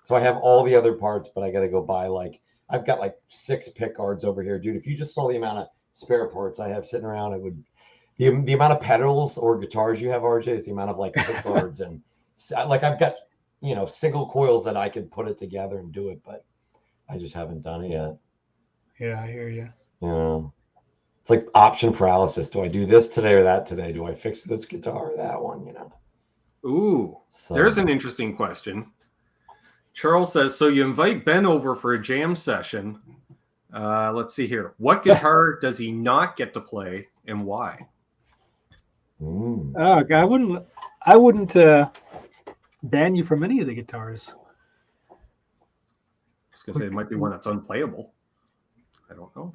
So I have all the other parts, but I got to go buy I've got 6 pick guards over here, dude. If you just saw the amount of spare parts I have sitting around, it would. The amount of pedals or guitars you have, RJ, is the amount of pick guards, and I've got single coils that I could put it together and do it, but I just haven't done it yet. Yeah, I hear you. It's like option paralysis. Do I do this today or that today? Do I fix this guitar or that one? Ooh, there's an interesting question. Charles says, so you invite Ben over for a jam session. Let's see here. What guitar does he not get to play and why? Oh, I wouldn't ban you from any of the guitars. I was going to say it might be one that's unplayable. I don't know.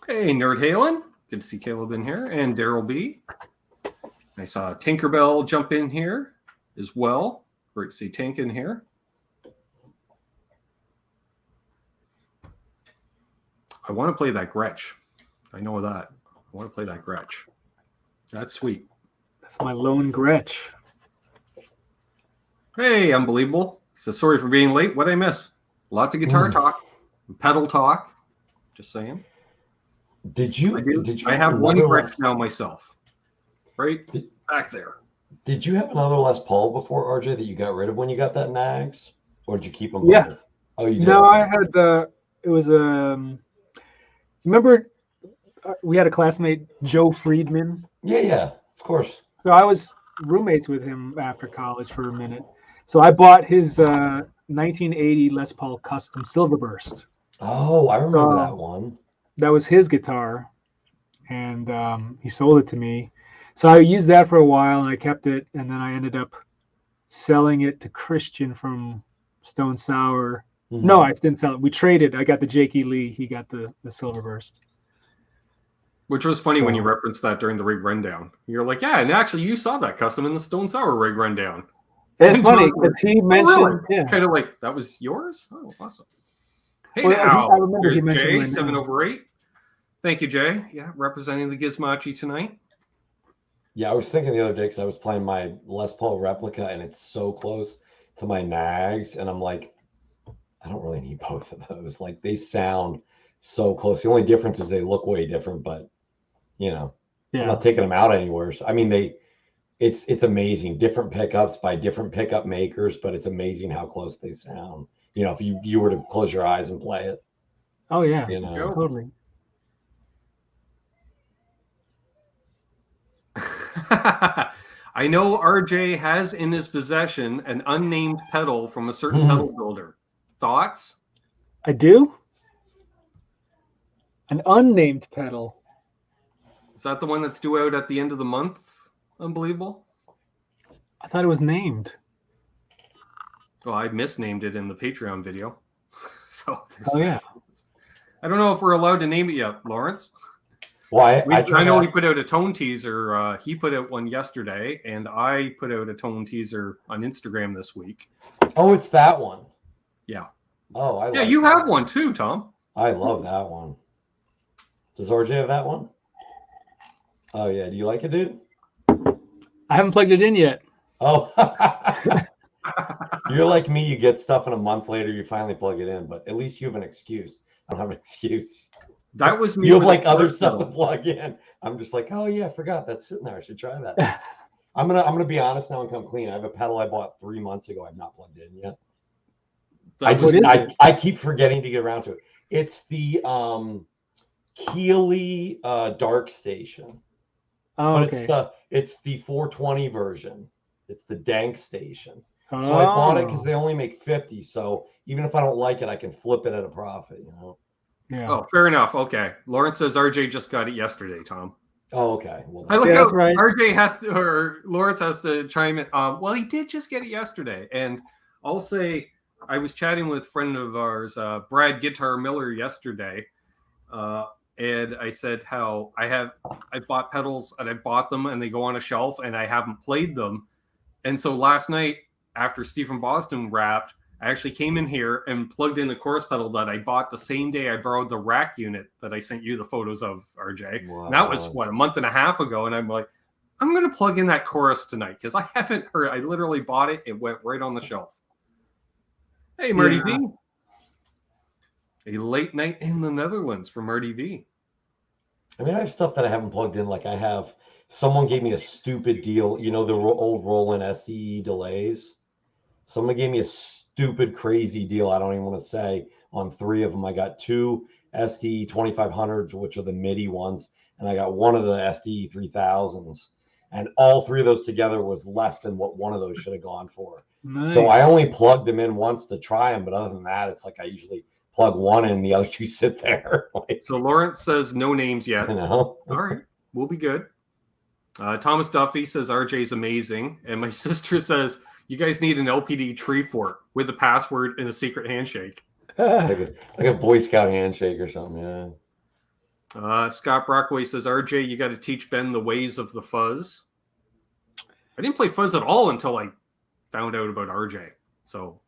Hey, Nerd Halen. Good to see Caleb in here. And Daryl B. I saw Tinkerbell jump in here as well. Great to see Tink in here. I want to play that Gretsch. I know that. I want to play that Gretsch. That's sweet. That's my lone Gretsch. Hey, unbelievable. So sorry for being late. What'd I miss? Lots of guitar talk, pedal talk. Just saying. Did you? I do. Did you? I have one another Gretsch now myself, right back there. Did you have another Les Paul before, RJ, that you got rid of when you got that Nags, or did you keep them Yeah. both? Oh, you did. No, Okay. I had it was remember we had a classmate, Joe Friedman. Yeah, of course. So I was roommates with him after college for a minute. So I bought his 1980 Les Paul Custom Silverburst. Oh, I remember So that one. that was his guitar, and he sold it to me. So I used that for a while, and I kept it, and then I ended up selling it to Christian from Stone Sour. Mm-hmm. No, I didn't sell it. We traded. I got the Jakey Lee. He got the Silverburst. Which was funny when you referenced that during the rig rundown. You're like, yeah, and actually you saw that custom in the Stone Sour rig rundown. It's funny because he mentioned, yeah. Kind of like, that was yours? Oh, awesome. Hey, Well, now, I remember he here's mentioned Jay, my 7 name. over 8. Thank you, Jay. Yeah, representing the Gizmochi tonight. Yeah, I was thinking the other day because I was playing my Les Paul replica, and it's so close to my Nags, and I'm like, I don't really need both of those. Like, they sound so close. The only difference is they look way different, but I'm not taking them out anywhere. So I mean, it's amazing. Different pickups by different pickup makers, but it's amazing how close they sound. If you were to close your eyes and play it. Oh yeah, totally. I know RJ has in his possession an unnamed pedal from a certain pedal builder. Thoughts? I do. An unnamed pedal. Is that the one that's due out at the end of the month? Unbelievable. I thought it was named. Well, I misnamed it in the Patreon video. So yeah. I don't know if we're allowed to name it yet, Lawrence. Well, I know we put out a tone teaser. He put out one yesterday, and I put out a tone teaser on Instagram this week. Oh, it's that one. Yeah. Oh, yeah, you have one too, Tom. I love that one. Does RJ have that one? Oh yeah. Do you like it, dude? I haven't plugged it in yet. Oh. You're like me. You get stuff and a month later you finally plug it in, but at least you have an excuse. I don't have an excuse. That was me. You have like other stuff to plug in. I'm just like, oh yeah, I forgot that's sitting there. I should try that. I'm gonna be honest now and come clean. I have a pedal I bought 3 months ago. I've not plugged in yet. I keep forgetting to get around to it. It's the Keeley Dark Station. Oh, but okay. it's the 420 version. It's the Dank Station. So I bought it because they only make 50. So even if I don't like it, I can flip it at a profit, Yeah. Oh, fair enough. Okay. Lawrence says RJ just got it yesterday, Tom. Oh, okay. Well, I like how that's right. RJ has to, or Lawrence has to chime in. Well, he did just get it yesterday. And I'll say, I was chatting with a friend of ours, Brad Guitar Miller, yesterday. And I said how I bought pedals and I bought them and they go on a shelf and I haven't played them. And so last night, after Stephen Boston wrapped, I actually came in here and plugged in a chorus pedal that I bought the same day I borrowed the rack unit that I sent you the photos of, RJ. Wow. And that was, a month and a half ago. And I'm like, I'm going to plug in that chorus tonight because I haven't heard. I literally bought it. It went right on the shelf. Hey, Marty V. A late night in the Netherlands for Marty V. I mean, I have stuff that I haven't plugged in. Like someone gave me a stupid deal. The old Roland SDE delays. Someone gave me a stupid, crazy deal. I don't even want to say on 3 of them. I got 2 SDE 2500s, which are the MIDI ones, and I got one of the SDE 3000s. And all 3 of those together was less than what one of those should have gone for. Nice. So I only plugged them in once to try them, but other than that, it's like I usually plug one in, the other 2 sit there. So Lawrence says no names yet. All right, we'll be good. Thomas Duffy says RJ's amazing, and my sister says you guys need an LPD tree fort with a password and a secret handshake. like a Boy Scout handshake or something. Yeah. Scott Brockway says RJ, you got to teach Ben the ways of the fuzz. I didn't play fuzz at all until I found out about RJ. So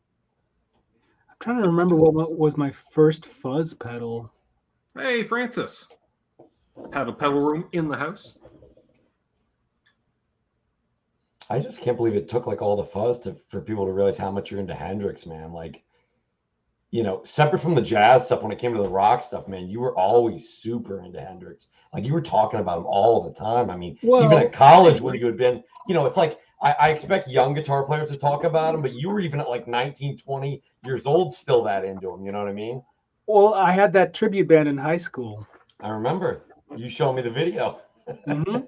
I'm trying to remember what was my first fuzz pedal. Hey, Francis. Pedal room in the house. I just can't believe it took like all the fuzz for people to realize how much you're into Hendrix, man. Like, separate from the jazz stuff, when it came to the rock stuff, man, you were always super into Hendrix. Like, you were talking about him all the time. I mean, even at college when you had been, it's like, I expect young guitar players to talk about him, but you were even at like 19, 20 years old still that into him. You know what I mean? Well, I had that tribute band in high school. I remember you showed me the video. Mm-hmm.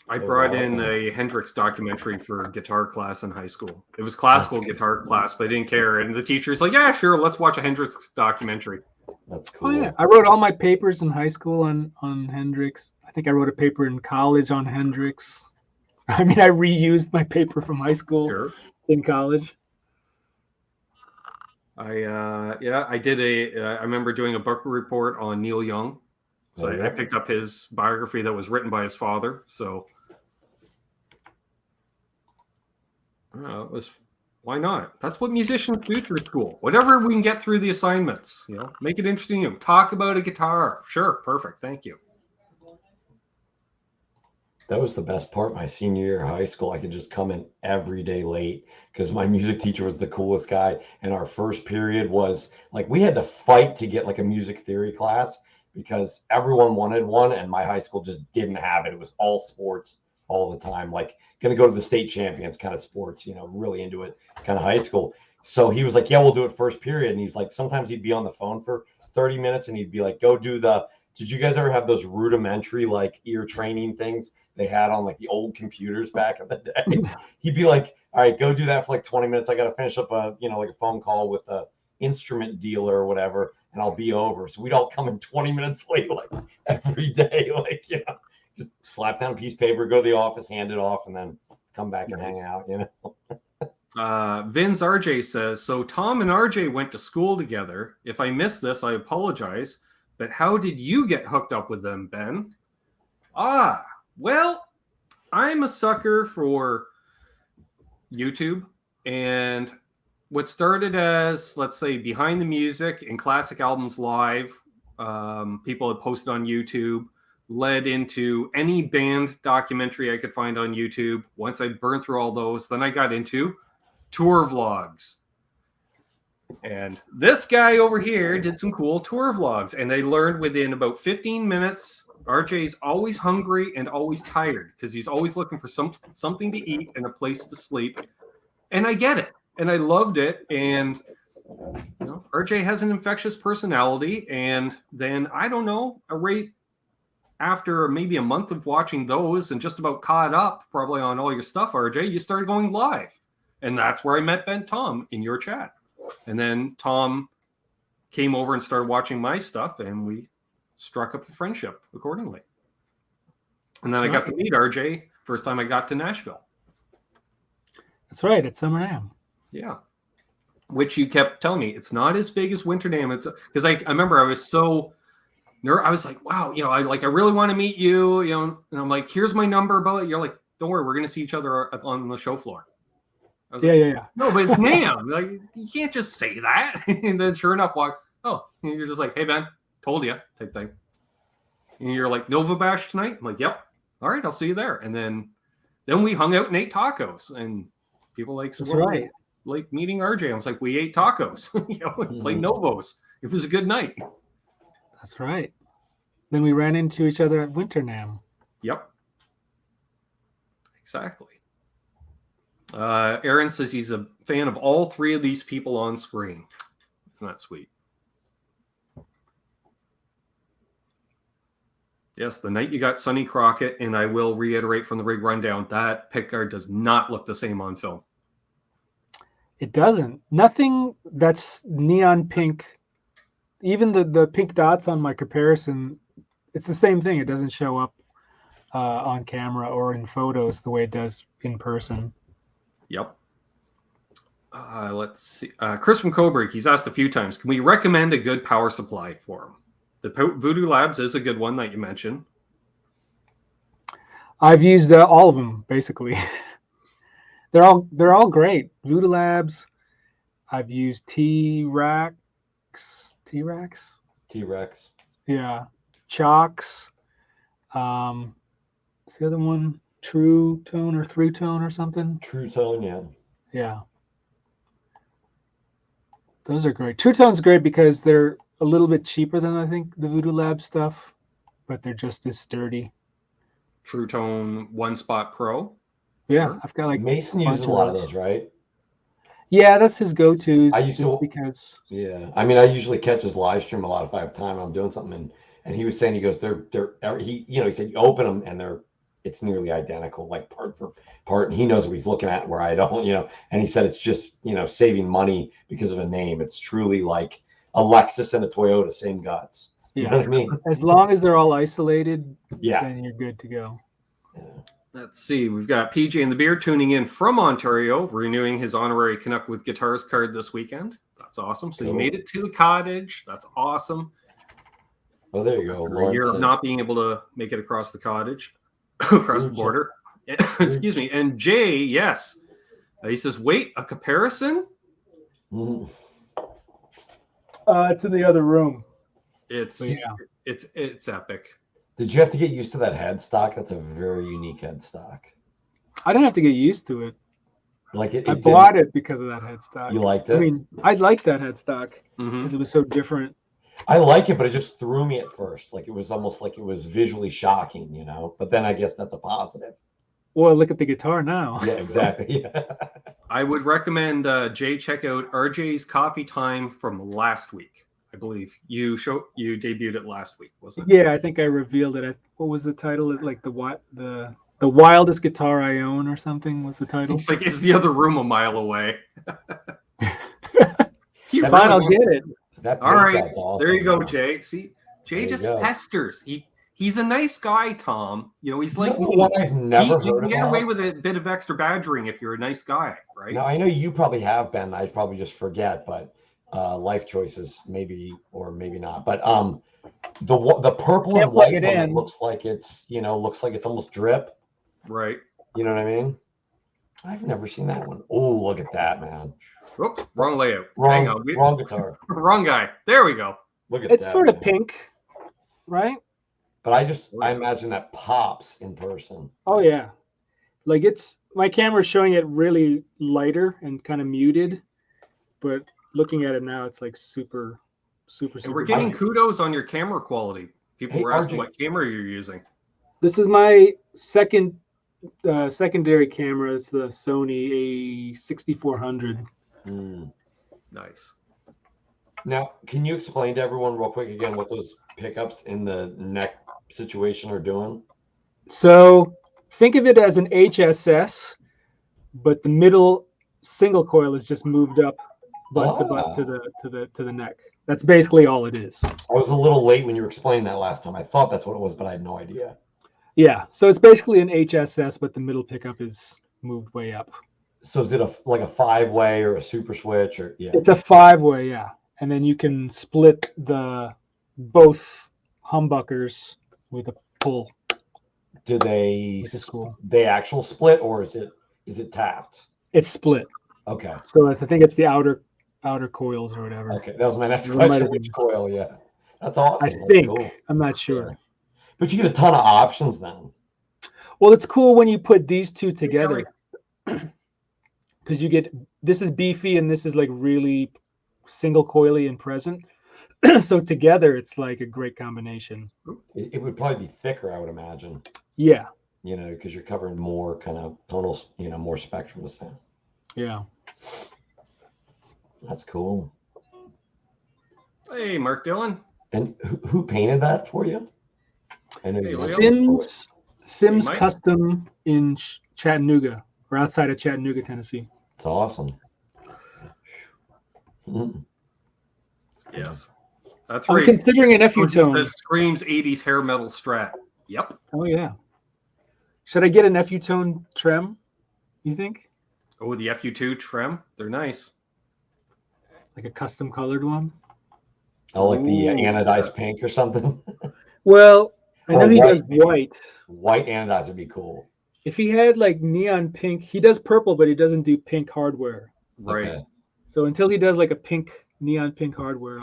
I brought in a Hendrix documentary for guitar class in high school. It was classical guitar class, but I didn't care. And the teacher's like, yeah, sure, let's watch a Hendrix documentary. That's cool. Oh, yeah. I wrote all my papers in high school on Hendrix. I think I wrote a paper in college on Hendrix. I mean, I reused my paper from high school in college. I did I remember doing a book report on Neil Young. So I picked up his biography that was written by his father. So it was, why not? That's what musicians do through school. Whatever we can get through the assignments, make it interesting. Talk about a guitar. Sure, perfect. Thank you. That was the best part. My senior year of high school, I could just come in every day late because my music teacher was the coolest guy. And our first period was like, we had to fight to get like a music theory class because everyone wanted one. And my high school just didn't have it. It was all sports all the time, like going to go to the state champions kind of sports, really into it kind of high school. So he was like, yeah, we'll do it first period. And he's like, sometimes he'd be on the phone for 30 minutes and he'd be like, go do did you guys ever have those rudimentary like ear training things they had on like the old computers back in the day? He'd be like, all right, go do that for like 20 minutes. I got to finish up like a phone call with a instrument dealer or whatever, and I'll be over. So we'd all come in 20 minutes late, like every day, like, just slap down a piece of paper, go to the office, hand it off, and then come back and hang out, Vin's RJ says, so Tom and RJ went to school together. If I missed this, I apologize. But how did you get hooked up with them, Ben? Well, I'm a sucker for YouTube. And what started as, let's say, behind the music and classic albums live, people had posted on YouTube, led into any band documentary I could find on YouTube. Once I burned through all those, then I got into tour vlogs. And this guy over here did some cool tour vlogs, and I learned within about 15 minutes, RJ's always hungry and always tired because he's always looking for something to eat and a place to sleep. And I get it, and I loved it. And RJ has an infectious personality. And then I don't know, after maybe a month of watching those and just about caught up probably on all your stuff, RJ, you started going live, and that's where I met Tom in your chat. And then Tom came over and started watching my stuff, and we struck up a friendship accordingly. And then I got to meet RJ first time I got to Nashville. That's right, at Summer Am. Yeah. Which you kept telling me, it's not as big as Winter Jam. It's because I remember I was so I was like, wow, I really want to meet you, and I'm like, here's my number, but you're like, don't worry, we're going to see each other on the show floor. Yeah. No, but it's NAMM. Like, you can't just say that. And then sure enough, and you're just like, hey, Ben, told you, type thing. And you're like, Nova Bash tonight? I'm like, yep. All right, I'll see you there. And then we hung out and ate tacos. And people like meeting RJ. I was like, we ate tacos. Played Novos. It was a good night. That's right. Then we ran into each other at Winter NAMM. Yep. Exactly. Aaron says he's a fan of all three of these people on screen. Isn't that sweet? Yes, the night you got Sonny Crockett, and I will reiterate from the rig rundown, that pickguard does not look the same on film. It doesn't. Nothing that's neon pink. Even the pink dots on my comparison, it's the same thing. It doesn't show up on camera or in photos the way it does in person. Yep. Let's see. Chris from Cobrick, he's asked a few times, can we recommend a good power supply for him? The Voodoo Labs is a good one that you mentioned. I've used all of them, basically. They're all great. Voodoo Labs. I've used T-Rex. Yeah. Chalks. What's the other one? True Tone or Three Tone or something? True Tone, yeah. Yeah. Those are great. Two Tone's great because they're a little bit cheaper than I think the Voodoo Lab stuff, but they're just as sturdy. True Tone One Spot Pro. Yeah, Sure. I've got like Mason a bunch uses a lot of those, right? Yeah, that's his go-tos. I used to because I mean, I usually catch his live stream a lot if I have time. I'm doing something, and he was saying, he goes, he said you open them and it's nearly identical, like part for part, and he knows what he's looking at where I don't, and he said it's just saving money because of a name. It's truly like a Lexus and a Toyota, same guts. You know what I mean? As long as they're all isolated, yeah, then you're good to go. Yeah. Let's see. We've got PJ and the Beard tuning in from Ontario, renewing his honorary Canuck with Guitars card this weekend. That's awesome. So you made it to the cottage. That's awesome. Oh, there you go. After a year of not being able to make it across the cottage, across the border. Excuse me. And Jay, yes. He says, wait, a comparison? Mm-hmm. It's in the other room. It's epic. Did you have to get used to that headstock? That's a very unique headstock. I didn't have to get used to it. Like I bought it because of that headstock. You liked it? I mean, I liked that headstock because it was so different. I like it, but it just threw me at first. Like it was almost like it was visually shocking, But then I guess that's a positive. Well, look at the guitar now. Yeah, exactly. Yeah. I would recommend Jay check out RJ's Coffee Time from last week. I believe you debuted it last week, wasn't it? Yeah, I think I revealed it. What was the title? Like the wildest guitar I own, or something was the title. It's like it's the other room a mile away. Fine, I'll get it. All right, awesome, there you go, Jay. See, Jay just pesters. He's a nice guy, Tom. He's like what I've never heard you can get about? away with a bit of extra badgering if you're a nice guy, right? Now I know you probably have been. I probably just forget, but life choices maybe or maybe not. But the purple and white one that looks like it's almost drip. Right. You know what I mean? I've never seen that one. Oh, look at that, man. Oops, wrong layout. Wrong guitar. Wrong guy. There we go. Look at it's that. It's sort of pink, right? But I imagine that pops in person. Oh yeah. Like my camera's showing it really lighter and kind of muted, but looking at it now, it's like super. And we're getting kudos on your camera quality. People were asking what camera you're using. This is my secondary camera. It's the Sony A6400. Nice. Now, can you explain to everyone real quick again what those pickups in the neck situation are doing? So think of it as an HSS, but the middle single coil is just moved up butt to butt to the neck. That's basically all it is. I was a little late when you were explaining that last time. I thought that's what it was, but I had no idea. Yeah, so it's basically an HSS, but the middle pickup is moved way up. So is it like a 5-way or a super switch or It's a 5-way, yeah. And then you can split both humbuckers with a pull. Do they actual split or is it tapped? It's split. Okay. So I think it's the outer coils or whatever. Okay, that was my next question. Which coil? Yeah, that's awesome. I think. Cool. I'm not sure. But you get a ton of options then. Well, it's cool when you put these two together because you get this is beefy and this is like really single coily and present. So together, it's like a great combination. It would probably be thicker, I would imagine. Yeah. Because you're covering more kind of tonal, more spectrum of sound. Yeah. That's cool. Hey, Mark Dillon. And who painted that for you? Sims Custom in Chattanooga, or outside of Chattanooga, Tennessee. It's awesome. Yes. That's right. I'm considering an FU tone. That screams 80s hair metal Strat. Yep. Oh, yeah. Should I get an FU tone trem, you think? Oh, the FU2 trem? They're nice. Like a custom colored one? Oh, like the anodized pink or something? Well, I know he does white. White anodized would be cool. If he had like neon pink, he does purple, but he doesn't do pink hardware. Right. Okay. So until he does like a neon pink hardware,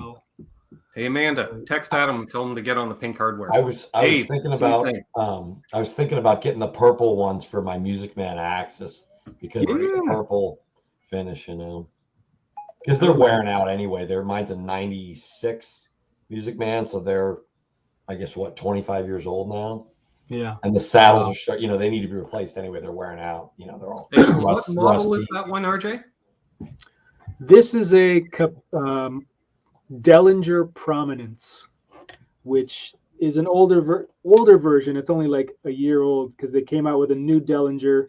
Hey Amanda, text Adam and tell him to get on the pink hardware. I was thinking about getting the purple ones for my Music Man Axis because it's the purple finish, Because they're wearing out anyway. Mine's a 96 Music Man, so they're, I guess, what, 25 years old now? Yeah. And the saddles are, they need to be replaced anyway. They're wearing out. They're all What model is that one, RJ? This is a Dellinger Prominence, which is an older version. It's only like a year old because they came out with a new Dellinger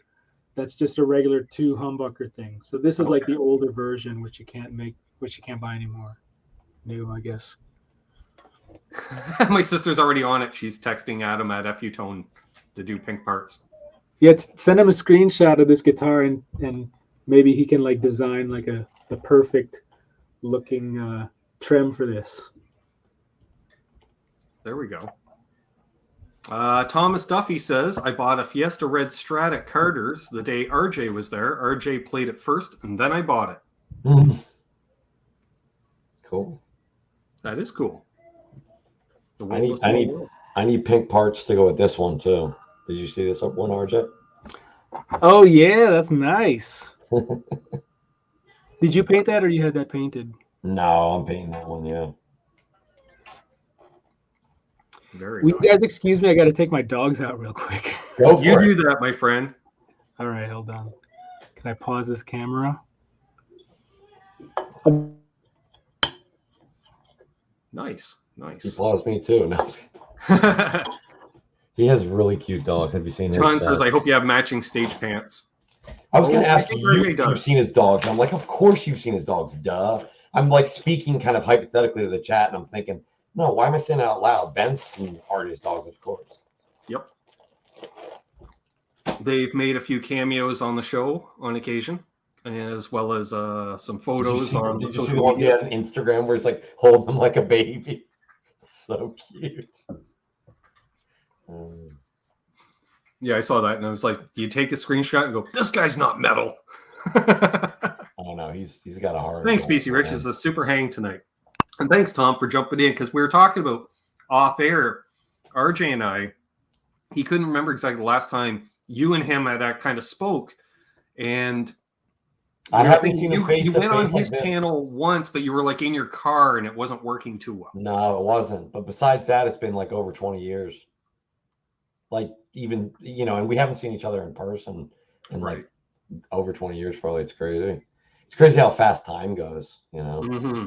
that's just a regular 2 humbucker thing. So this is like the older version, which you can't buy anymore. New, I guess. My sister's already on it. She's texting Adam at FU Tone to do pink parts. Yeah, send him a screenshot of this guitar and maybe he can like design like the perfect looking trim for this. There we go. Thomas Duffy says, I bought a Fiesta Red Strat at Carter's the day RJ was there. RJ played it first, and then I bought it. Cool. That is cool. I need pink parts to go with this one, too. Did you see this one, RJ? Oh, yeah, that's nice. Did you paint that or you had that painted? No, I'm painting that one, yeah. Very Will nice. you guys excuse me? I got to take my dogs out real quick. Go for You it. do that, my friend. All right, hold on. Can I pause this camera? Nice. He follows me, too. No. He has really cute dogs. Have you seen his? John says, I hope you have matching stage pants. I was going to I ask think you RJ if does. you've seen his dogs. I'm like, of course you've seen his dogs. Duh. I'm like speaking kind of hypothetically to the chat, and I'm thinking, no, why am I saying it out loud? Ben's seen artist dogs, of course. Yep. They've made a few cameos on the show on occasion, as well as some photos on Did you see the social one he media. had on Instagram where it's like holding him like a baby? So cute. Yeah, I saw that, and I was like, do you take a screenshot and go, this guy's not metal? Oh no, he's got a heart. Thanks, BC Rich. This is a super hang tonight. And thanks, Tom, for jumping in, because we were talking about off air, RJ and I, he couldn't remember exactly the last time you and him had kind of spoke. And I haven't seen him face you to went on face like his this. channel once, but you were like in your car and it wasn't working too well. No, it wasn't. But besides that, it's been like over 20 years. Like even, and we haven't seen each other in person in like over 20 years probably. It's crazy. It's crazy how fast time goes, Mm-hmm.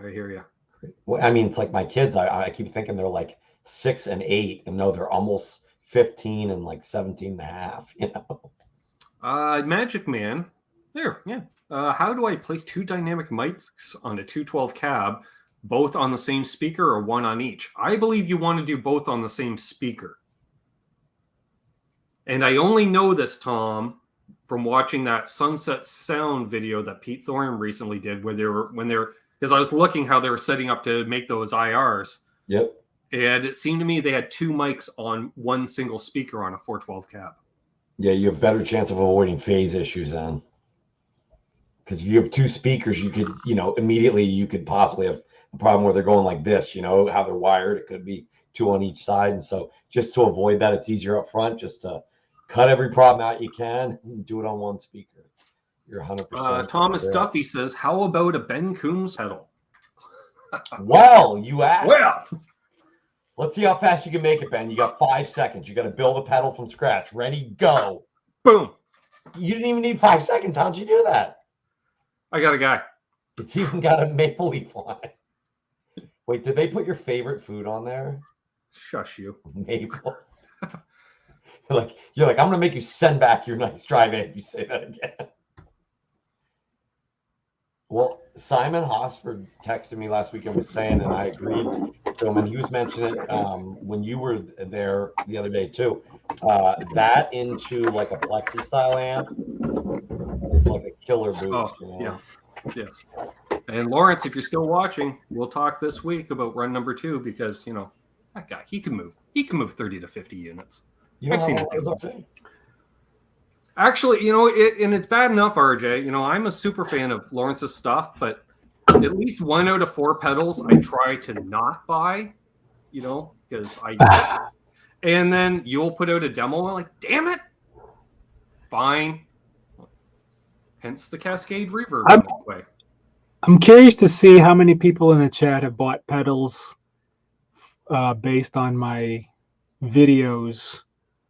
I hear you. Well, I mean, it's like my kids, I keep thinking they're like 6 and 8, and no, they're almost 15 and like 17 and a half, Magic Man. There, yeah. How do I place 2 dynamic mics on a 212 cab, both on the same speaker or one on each? I believe you want to do both on the same speaker. And I only know this, Tom, from watching that Sunset Sound video that Pete Thorne recently did, where because I was looking how they were setting up to make those IRs. Yep. And it seemed to me they had 2 mics on one single speaker on a 412 cab. Yeah, you have better chance of avoiding phase issues then. Because if you have 2 speakers, you could, immediately you could possibly have a problem where they're going like this, how they're wired. It could be 2 on each side. And so just to avoid that, it's easier up front just to cut every problem out you can and do it on one speaker. You're 100%. Thomas Duffy says, how about a Ben Coombs pedal? Well, you asked. Well, let's see how fast you can make it, Ben. You got 5 seconds. You got to build a pedal from scratch. Ready, go. Boom. You didn't even need 5 seconds. How'd you do that? I got a guy. It's even got a maple leaf on it. Wait, did they put your favorite food on there? Shush you. Maple. You're like, I'm going to make you send back your nice drive-in if you say that again. Well, Simon Hosford texted me last week and was saying, and I agreed to him, and he was mentioning it when you were there the other day too, that into like a Plexi style amp is like a killer boost. Yeah. Yes. And Lawrence, if you're still watching, we'll talk this week about run number 2 because, that guy, he can move. He can move 30 to 50 units. I've seen his demos. Actually, and it's bad enough, RJ. I'm a super fan of Lawrence's stuff, but at least 1 out of 4 pedals I try to not buy, because and then you'll put out a demo and I'm like, damn it. Fine. Hence the Cascade Reverb. I'm curious to see how many people in the chat have bought pedals based on my videos.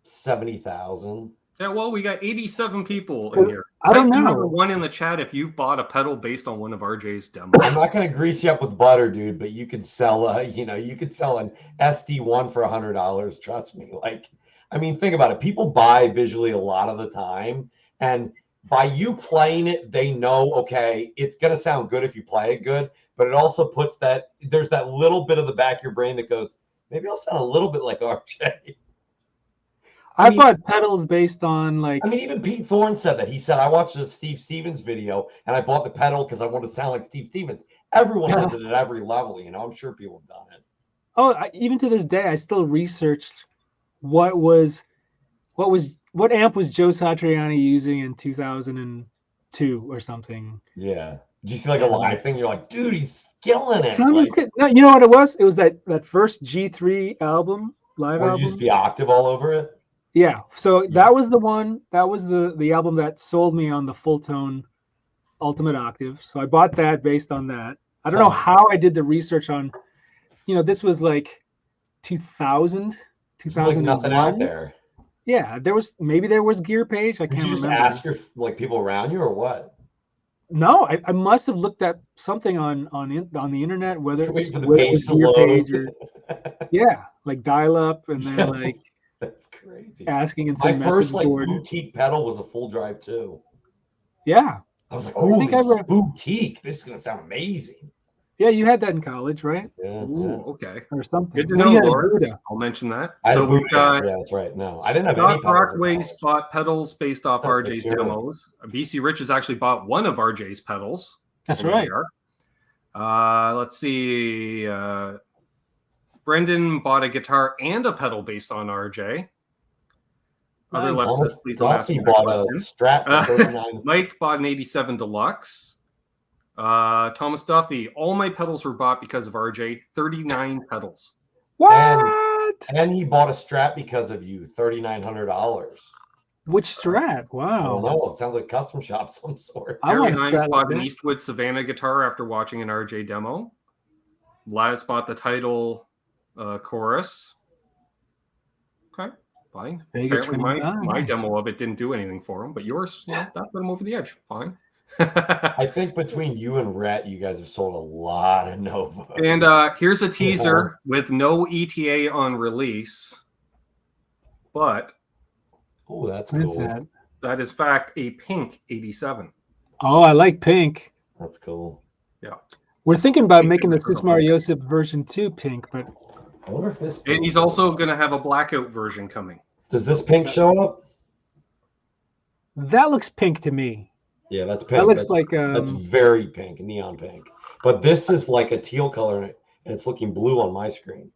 70,000. Yeah, well, we got 87 people in here. I don't Type number know. 1 in the chat if you've bought a pedal based on one of RJ's demos. I'm not going to grease you up with butter, dude, but you could sell, you could sell an SD1 for $100. Trust me. Like, I mean, think about it. People buy visually a lot of the time, and by you playing it, they know, okay, it's going to sound good if you play it good, but it also puts there's that little bit of the back of your brain that goes, maybe I'll sound a little bit like RJ. I bought pedals based on like. I mean, even Pete Thorne said that. He said, I watched a Steve Stevens video and I bought the pedal because I wanted to sound like Steve Stevens. Everyone does it at every level, I'm sure people have done it. Oh, even to this day, I still researched what amp was Joe Satriani using in 2002 or something. Yeah. Did you see like a live thing? You're like, dude, he's killing it. No, you know what it was? It was that first G3 album, live or album. used the octave all over it. Yeah. So that was the one. That was the album that sold me on the full tone Ultimate Octave. So I bought that based on that. I don't know how I did the research on. This was like 2000, 2001. Like nothing out there. Yeah, there was Gear Page. I can't remember. Did you just ask your people around you or what? No, I must have looked at something on the internet, whether it was Gear Page or like dial up, and then like that's crazy. Asking in some my first board. Boutique pedal was a full drive too. Yeah, I was like, oh, this is boutique. This is gonna sound amazing. Yeah, you had that in college, right? Yeah. Ooh, okay. Or something. Good to know, Lawrence. I'll mention that. So we've got. Yeah, that's right. No, I didn't have any. Rockways bought pedals based off RJ's demos. BC Rich has actually bought one of RJ's pedals. That's right. Let's see. Brendan bought a guitar and a pedal based on RJ. Other left says, please don't ask me that question. Mike bought an 87 Deluxe. Thomas Duffy, all my pedals were bought because of RJ. 39 pedals. What? And he bought a Strat because of you. $3,900. Which Strat? Wow. I don't know. It sounds like custom shop of some sort. Terry Himes bought an Eastwood Savannah guitar after watching an RJ demo. Laz bought the title chorus. Okay, fine. Apparently my demo of it didn't do anything for him, but yours, that put him over the edge. Fine. I think between you and Rhett, you guys have sold a lot of Nova. And here's a teaser with no ETA on release, but that's cool. That is fact a pink 87. Oh, I like pink. That's cool. Yeah, we're thinking about making the Sismar Yosef version 2 pink, but I wonder if this. And he's also going to have a blackout version coming. Does this pink show up? That looks pink to me. Yeah, that's pink. That looks that's very pink, neon pink. But this is like a teal color, and it's looking blue on my screen.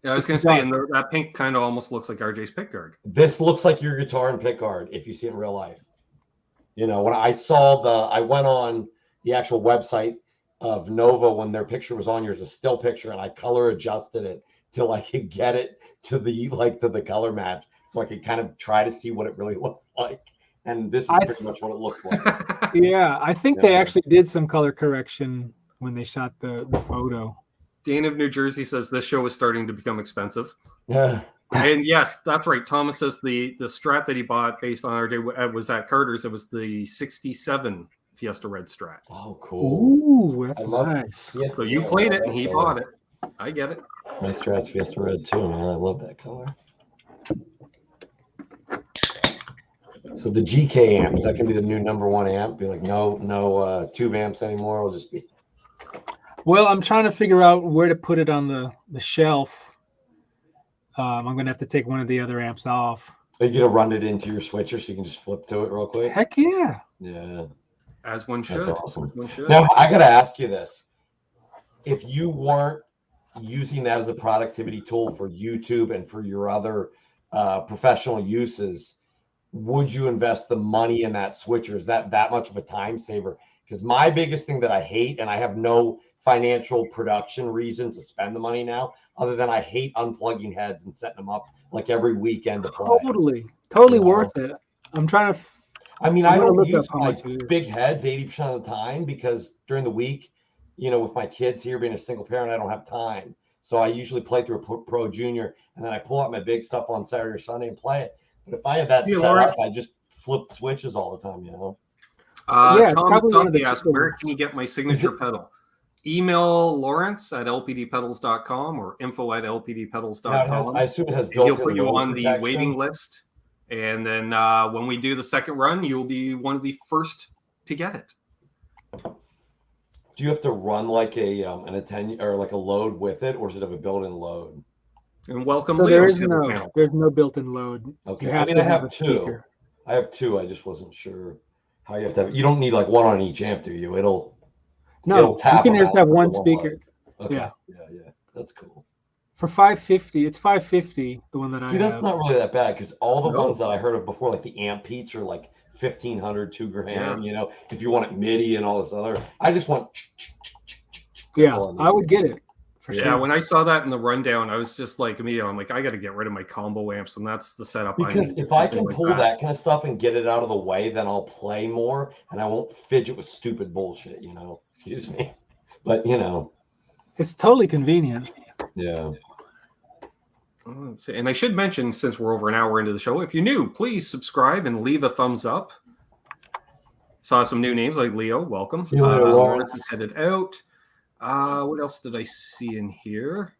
Yeah, I was going to say, and that pink kind of almost looks like RJ's pickguard. This looks like your guitar and pickguard if you see it in real life. When I went on the actual website of Nova when their picture was on yours, a still picture, and I color adjusted it till I could get it to the color match, so I could kind of try to see what it really looks like. And this is pretty much what it looks like. Yeah, I think they actually did some color correction when they shot the photo. Dane of New Jersey says this show is starting to become expensive. Yeah. And yes, that's right. Thomas says the Strat that he bought based on RJ was at Carter's. It was the 67 Fiesta Red Strat. Oh, cool. Ooh, that's nice. So you played it and he bought it. I get it. My Strat's Fiesta Red too, man. I love that color. So the GK amp, is that going to be the new #1 amp? Be like, no tube amps anymore. It'll just be. Well, I'm trying to figure out where to put it on the shelf. I'm going to have to take one of the other amps off. Are you going to run it into your switcher so you can just flip to it real quick? Heck yeah. Yeah. As one should. That's awesome. As one should. Now, I got to ask you this. If you weren't using that as a productivity tool for YouTube and for your other professional uses, would you invest the money in that switcher? Is that much of a time saver? Because my biggest thing that I hate, and I have no financial production reason to spend the money now, other than I hate unplugging heads and setting them up like every weekend to play. Totally worth it. I'm trying to. I mean, I'm I gonna don't look use up how my much it is. big heads 80% of the time because during the week, with my kids here being a single parent, I don't have time. So I usually play through a Pro Junior, and then I pull out my big stuff on Saturday or Sunday and play it. But if I have that See, set Lawrence? up, I just flip switches all the time, Yeah, it's Thomas probably one of the Duffy asked, cheaper where ones. can you get my signature pedal? Email Lawrence at lpdpedals.com or info@lpdpedals.com. I assume it has And he'll built-in put you load on the protection. waiting list. And then when we do the second run, you'll be one of the first to get it. Do you have to run like an attend or like a load with it, or does it have a built-in load? And welcome, So Leo, there's to the panel. no built-in load. Okay, You I mean, to I have a two. speaker. I have two. I just wasn't sure how you have to have. You don't need like one on each amp, do you? It'll tap. You can them just out have with one the speaker. load. Okay. Yeah. Yeah. That's cool. For $550, it's $550. The one that I See, that's have. not really that bad because all the No. ones that I heard of before, like the amp Peats, are like $1,500, $2,000. Yeah. If you want it MIDI and all this other, I just want. Yeah, I would get it for Yeah, sure. when I saw that in the rundown, I was just like, immediately, I'm like, I got to get rid of my combo amps, and that's the setup. Because if I can pull that kind of stuff and get it out of the way, then I'll play more and I won't fidget with stupid bullshit, Excuse me. But, It's totally convenient. Yeah. Let's see. And I should mention, since we're over an hour into the show, if you're new, please subscribe and leave a thumbs up. Saw some new names like Leo. Welcome. See you later, Lawrence. Lawrence is headed out. What else did I see in here?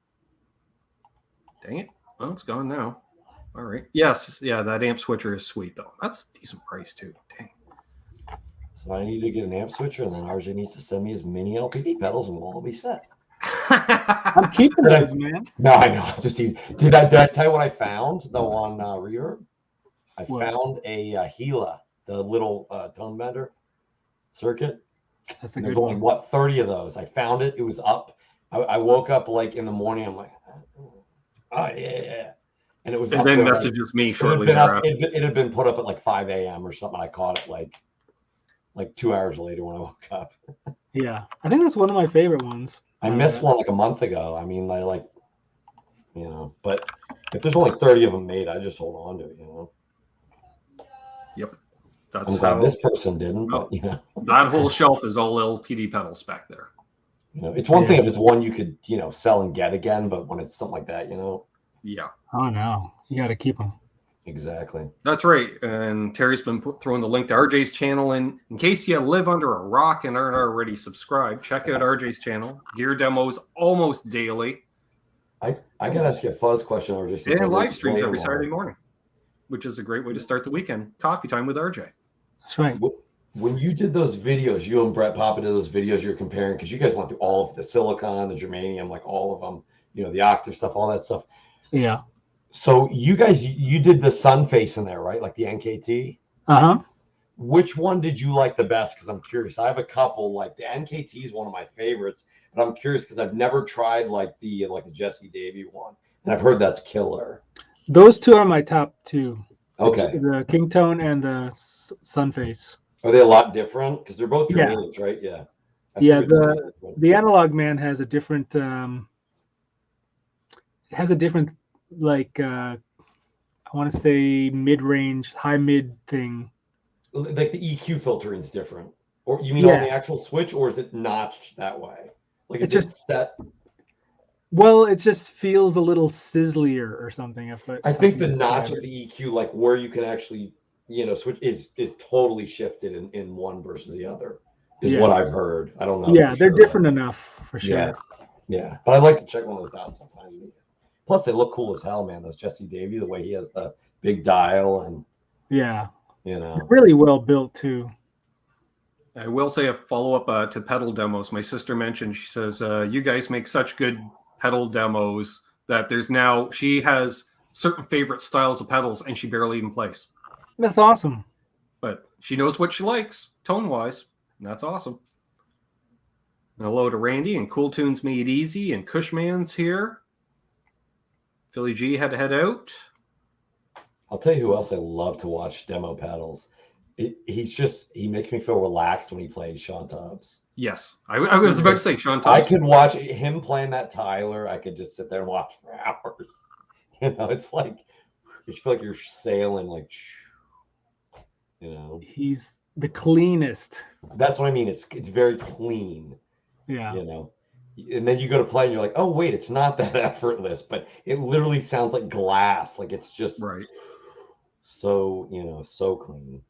Dang it. Well, it's gone now. All right. Yes. Yeah, that amp switcher is sweet, though. That's a decent price, too. Dang. So I need to get an amp switcher, and then RJ needs to send me his mini LPD pedals, and we'll all be set. I'm keeping those, man. No, I know. Just did I tell you what I found though on Reverb? I found a Gila, the little tone bender circuit. That's a There's good only one. 30 of those. I found it. It was up. I woke up like in the morning. I'm like, oh yeah, and it was. And up then there, messages me shortly it thereafter. it had been put up at like 5 a.m. or something. I caught it like 2 hours later when I woke up. Yeah, I think that's one of my favorite ones. I missed one like a month ago. I mean, but if there's only 30 of them made, I just hold on to it, Yep. That's I'm glad this person didn't, but that whole shelf is all LPD pedals back there. It's one thing if it's one you could, sell and get again, but when it's something like that, Yeah. Oh no, you got to keep them. Exactly. That's right. And Terry's been throwing the link to RJ's channel in case you live under a rock and aren't already subscribed. Check out RJ's channel. Gear demos almost daily. I gotta ask you a fuzz question, RJ. And live streams every Saturday morning, which is a great way to start the weekend. Coffee time with RJ. That's right. When you did those videos, you and Brett Papa did those videos you're comparing, because you guys went through all of the silicon, the germanium, like all of them, the octave stuff, all that stuff. Yeah. So you guys, you did the sun face in there, right? Like the NKT? Uh-huh. Which one did you like the best? Because I'm curious. I have a couple. Like the NKT is one of my favorites, but I'm curious because I've never tried like the Jesse Davy one, and I've heard that's killer. Those two are my top two. Okay. The King Tone and the Sunface. Are they a lot different? Because they're both germaniums, right? Yeah. Yeah. The Analog Man has a different like I want to say mid-range, high mid thing. Like the EQ filtering is different, or you mean on the actual switch, or is it notched that way? Like it's just set. Well, it just feels a little sizzlier or something. I think the notch of the EQ, like where you can actually, switch, is totally shifted in one versus the other. Is what I've heard. I don't know. Yeah, they're different enough for sure. Yeah. But I'd like to check one of those out sometime. Plus, they look cool as hell, man. Those Jesse Davy, the way he has the big dial and really well built too. I will say a follow-up to pedal demos. My sister mentioned, she says, you guys make such good pedal demos that she has certain favorite styles of pedals and she barely even plays. That's awesome. But she knows what she likes tone-wise, and that's awesome. And hello to Randy and Cool Tunes Made Easy and Cushman's here. Philly G had to head out. I'll tell you who else I love to watch demo pedals. He makes me feel relaxed when he plays Sean Tubbs. Yes, I was about to say Sean Tubbs. I could watch him playing that Tyler. I could just sit there and watch for hours. It's like you feel like you're sailing. Like You know, He's the cleanest. that's what I mean. It's very clean. Yeah. You know, and then you go to play and you're like, oh wait, it's not that effortless, but it literally sounds like glass. Like it's just Right. so, so clean.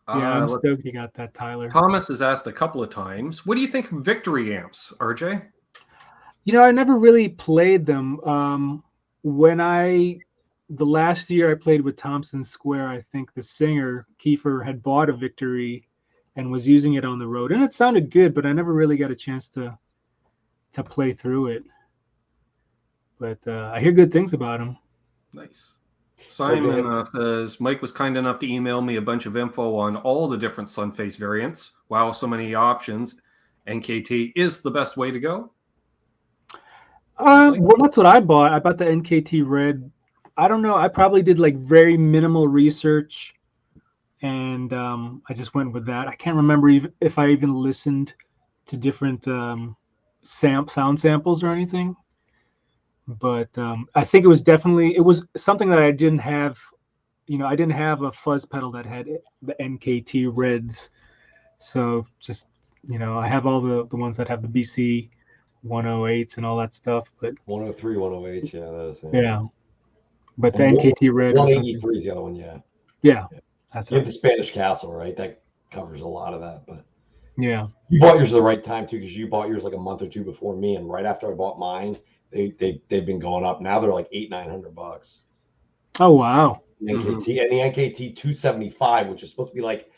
Yeah, I'm stoked you got that, Tyler. Thomas has asked a couple of times, what do you think of Victory amps, RJ? I never really played them. The last year I played with Thompson Square, I think the singer, Kiefer, had bought a Victory and was using it on the road. And it sounded good, but I never really got a chance to play through it. But I hear good things about him. Nice. Simon says, Mike was kind enough to email me a bunch of info on all the different Sunface variants. Wow, so many options. NKT is the best way to go. Well, that's what I bought. I bought the NKT Red. I don't know. I probably did like very minimal research, and I just went with that. I can't remember if I even listened to different sound samples or anything. But I think it was something that I didn't have. I didn't have a fuzz pedal that had the NKT Reds. So just, I have all the ones that have the BC 108s and all that stuff. But 103, 108s, yeah, that is. Yeah. But the NKT Red. 183 is the other one, yeah. Yeah. You have the Spanish Castle, right? That covers a lot of that. But yeah. You bought yours at the right time, too, because you bought yours like a month or two before me. And right after I bought mine, they've been going up. Now they're like $800-900. Oh, wow. The NKT, and the NKT 275, which is supposed to be like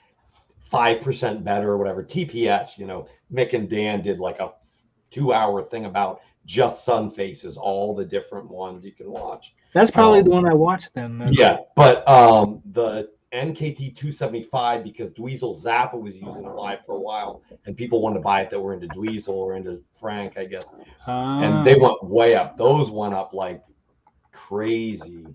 5% better or whatever. TPS, Mick and Dan did like a 2-hour thing about just sun faces, all the different ones you can watch. That's probably the one I watched then. Yeah, but the NKT 275, because Dweezil Zappa was using it live for a while, and people wanted to buy it that were into Dweezil or into Frank, I guess. And they went way up. Those went up like crazy.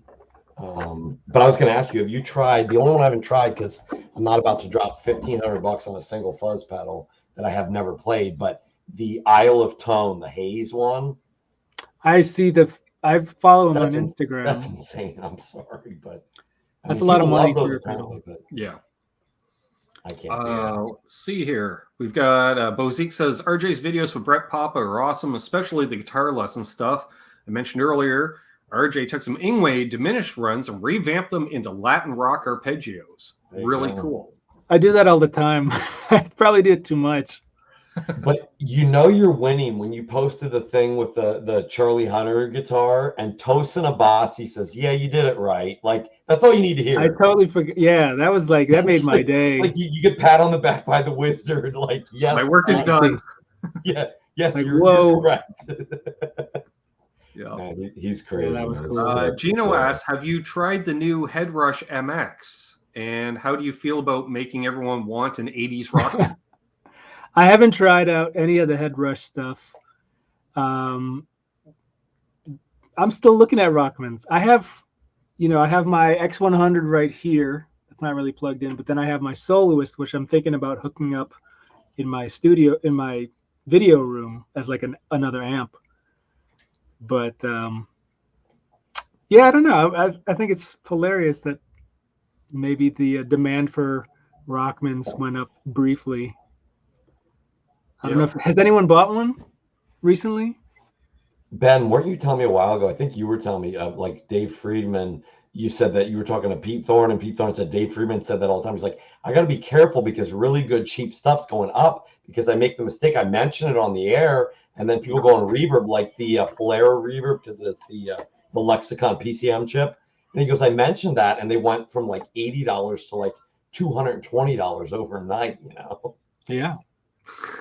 But I was going to ask you, have you tried? The only one I haven't tried, because I'm not about to drop $1,500 on a single fuzz pedal that I have never played, but the Isle of Tone, the Haze one. I see I follow him on Instagram. That's insane. I'm sorry, but that's a lot of money for a pedal. Yeah. I can't. Let's see here. We've got Bozique says RJ's videos with Brett Papa are awesome, especially the guitar lesson stuff. I mentioned earlier, RJ took some Ingwe diminished runs and revamped them into Latin rock arpeggios. Really cool. I do that all the time. I probably did too much. But you're winning when you posted the thing with the Charlie Hunter guitar, and Tosin Abasi says, yeah, you did it right. Like, that's all you need to hear. I totally forget. Yeah, that was like, that made my day. Like you get pat on the back by the wizard. Like, yes. My work is done. Yeah. Yes, like, you're correct. Yeah. Man, he's crazy. Yeah, that was cool. Gino asks, have you tried the new Headrush MX? And how do you feel about making everyone want an 80s rock? I haven't tried out any of the Headrush stuff. I'm still looking at Rockmans. I have my X100 right here. It's not really plugged in, but then I have my Soloist, which I'm thinking about hooking up in my studio, in my video room as like another amp. But yeah, I don't know. I think it's hilarious that maybe the demand for Rockmans went up briefly. I don't know has anyone bought one recently? Ben, weren't you telling me a while ago? I think you were telling me, like Dave Friedman. You said that you were talking to Pete Thorne, and Pete Thorne said Dave Friedman said that all the time. He's like, I got to be careful because really good cheap stuff's going up because I make the mistake. I mention it on the air, and then people go on reverb, like the Polaro reverb, because it's the Lexicon PCM chip. And he goes, I mentioned that, and they went from like $80 to like $220 overnight. Yeah.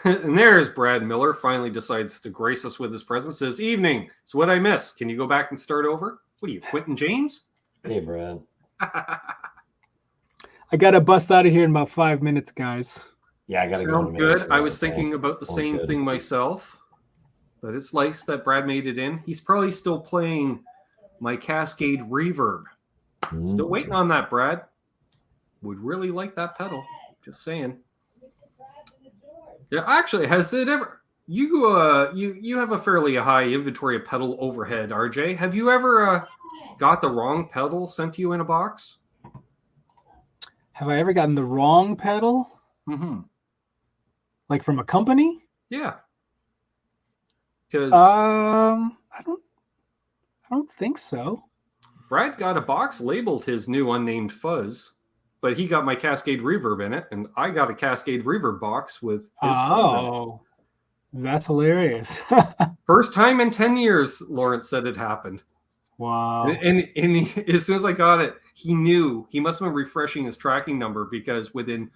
And there's Brad Miller, finally decides to grace us with his presence. Says, evening. So what I missed? Can you go back and start over? What are you, Quentin James? Hey, Brad. I got to bust out of here in about 5 minutes, guys. Yeah, I got to go. Sounds good. I was thinking about the same thing myself, but it's nice that Brad made it in. He's probably still playing my Cascade Reverb. Still waiting on that, Brad. Would really like that pedal. Just saying. Yeah, actually, has it ever? You have a fairly high inventory of pedal overhead, RJ. Have you ever got the wrong pedal sent to you in a box? Have I ever gotten the wrong pedal? Mm-hmm. Like from a company? Yeah. Because I don't think so. Brad got a box labeled his new unnamed fuzz, but he got my Cascade Reverb in it, and I got a Cascade Reverb box with his fuzz in it. That's hilarious. First time in 10 years, Lawrence said it happened. Wow. And he, as soon as I got it, he knew. He must have been refreshing his tracking number, because within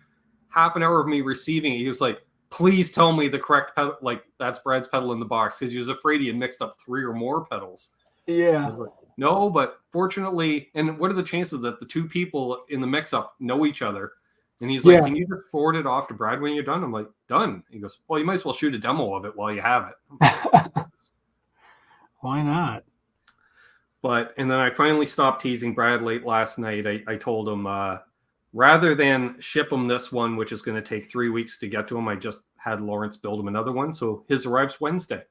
half an hour of me receiving it, he was like, please tell me the correct pedal, like that's Brad's pedal in the box, because he was afraid he had mixed up 3 or more pedals. Yeah. Like, no, but fortunately, and what are the chances that the 2 people in the mix-up know each other? And he's like, can you just forward it off to Brad when you're done? I'm like, done. He goes, well, you might as well shoot a demo of it while you have it. Why not? And then I finally stopped teasing Brad late last night. I told him, rather than ship him this one, which is going to take 3 weeks to get to him, I just had Lawrence build him another one. So his arrives Wednesday.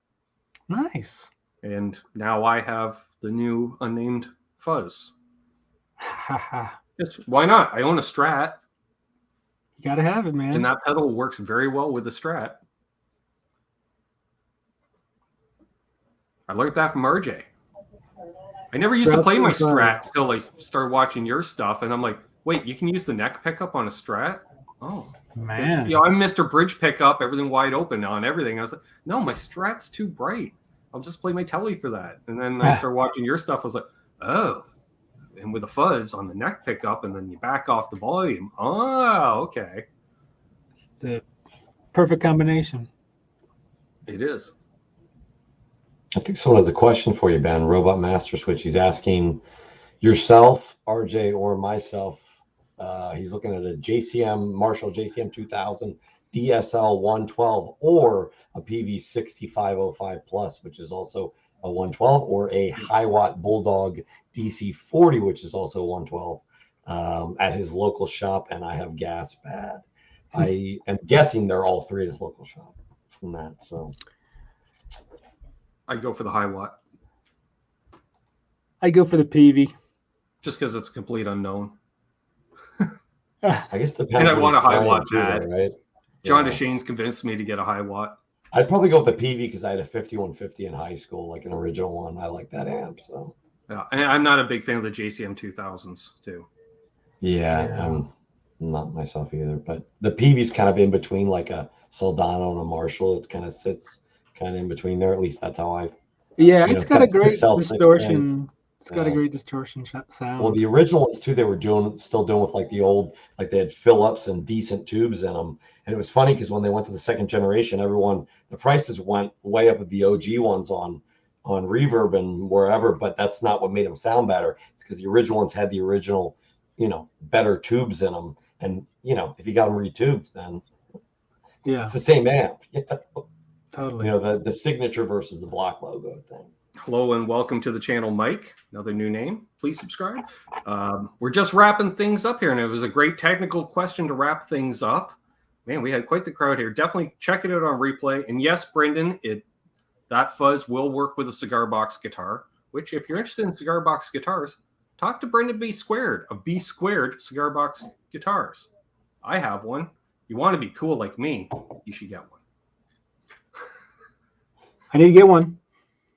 Nice. And now I have the new unnamed fuzz. Just why not? I own a Strat. You got to have it, man. And that pedal works very well with the Strat. I learned that from RJ. I never used to play my Strat until I started watching your stuff. And I'm like, wait, you can use the neck pickup on a Strat? Oh, man. I'm Mr. Bridge pickup, everything wide open on everything. I was like, no, my Strat's too bright. I'll just play my telly for that. And then I started watching your stuff. I was like, oh, and with a fuzz on the neck pickup, and then you back off the volume. Oh, okay. It's the perfect combination. It is. I think someone has a question for you, Ben. Robot Master Switch. He's asking yourself, RJ, or myself. He's looking at a Marshall JCM 2000 DSL 112 or a PV 6505 Plus, which is also a 112, or a high watt Bulldog DC 40, which is also 112, at his local shop. And I have gas bad. I am guessing they're all 3 at his local shop from that. So I go for the high watt. I go for the PV. Just because it's a complete unknown. I guess depends. And I want a high watt pad. Right? John DeShane's convinced me to get a high watt. I'd probably go with the PV because I had a 5150 in high school, like an original one. I like that amp. So yeah, and I'm not a big fan of the JCM 2000s too. Yeah, I'm not myself either. But the PV's kind of in between, like a Soldano and a Marshall. It kind of sits kind of in between there. At least that's how I. Yeah, it's got a great distortion. It's got a great distortion sound. Well, the original ones too, they were still doing with like the old, like they had Phillips and decent tubes in them. And it was funny because when they went to the second generation, the prices went way up with the OG ones on Reverb and wherever, but that's not what made them sound better. It's because the original ones had the original, better tubes in them. And, if you got them retubed, then it's the same amp. Totally. The signature versus the block logo thing. Hello and welcome to the channel, Mike. Another new name. Please subscribe. We're just wrapping things up here, and it was a great technical question to wrap things up. Man, we had quite the crowd here. Definitely check it out on replay. And yes, Brendan, that fuzz will work with a cigar box guitar, which if you're interested in cigar box guitars, talk to Brendan B Squared of B Squared Cigar Box Guitars. I have one. You want to be cool like me, you should get one. I need to get one.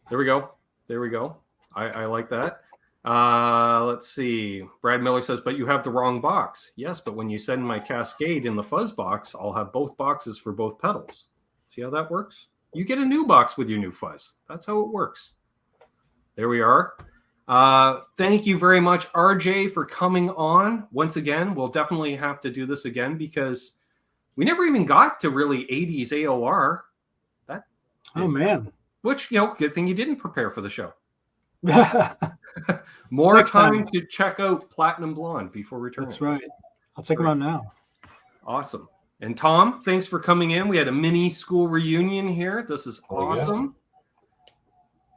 There we go. I like that. Let's see. Brad Miller says, but you have the wrong box. Yes, but when you send my Cascade in the fuzz box, I'll have both boxes for both pedals. See how that works? You get a new box with your new fuzz. That's how it works. There we are. Thank you very much, RJ, for coming on. Once again, we'll definitely have to do this again because we never even got to really 80s AOR. Oh, man. Which, good thing you didn't prepare for the show. More time to check out Platinum Blonde before returning. That's right. I'll check them out now. Awesome. And Tom, thanks for coming in. We had a mini school reunion here. This is awesome.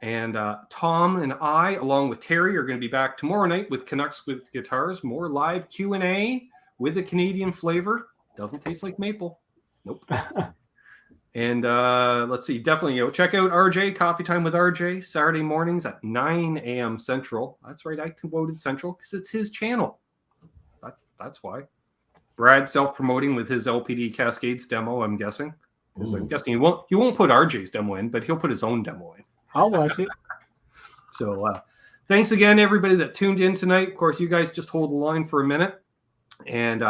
And Tom and I, along with Terry, are going to be back tomorrow night with Canucks with Guitars. More live Q&A with a Canadian flavor. Doesn't taste like maple. Nope. And let's see, definitely, check out RJ, Coffee Time with RJ, Saturday mornings at 9 a.m. Central. That's right, I quoted Central because it's his channel. That's why. Brad self-promoting with his LPD Cascades demo, I'm guessing. Because I'm guessing he won't put RJ's demo in, but he'll put his own demo in. I'll watch it. So thanks again, everybody that tuned in tonight. Of course, you guys just hold the line for a minute. And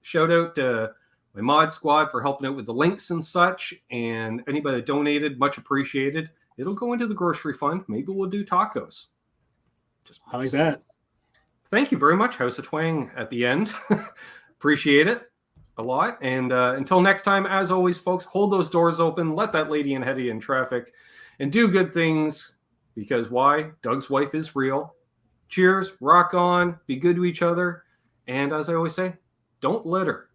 shout out to my mod squad for helping out with the links and such. And anybody that donated, much appreciated. It'll go into the grocery fund. Maybe we'll do tacos. Just I like that. Thank you very much, House of Twang, at the end. Appreciate it a lot. And until next time, as always, folks, hold those doors open. Let that lady in heady in traffic. And do good things. Because why? Doug's wife is real. Cheers. Rock on. Be good to each other. And as I always say, don't litter.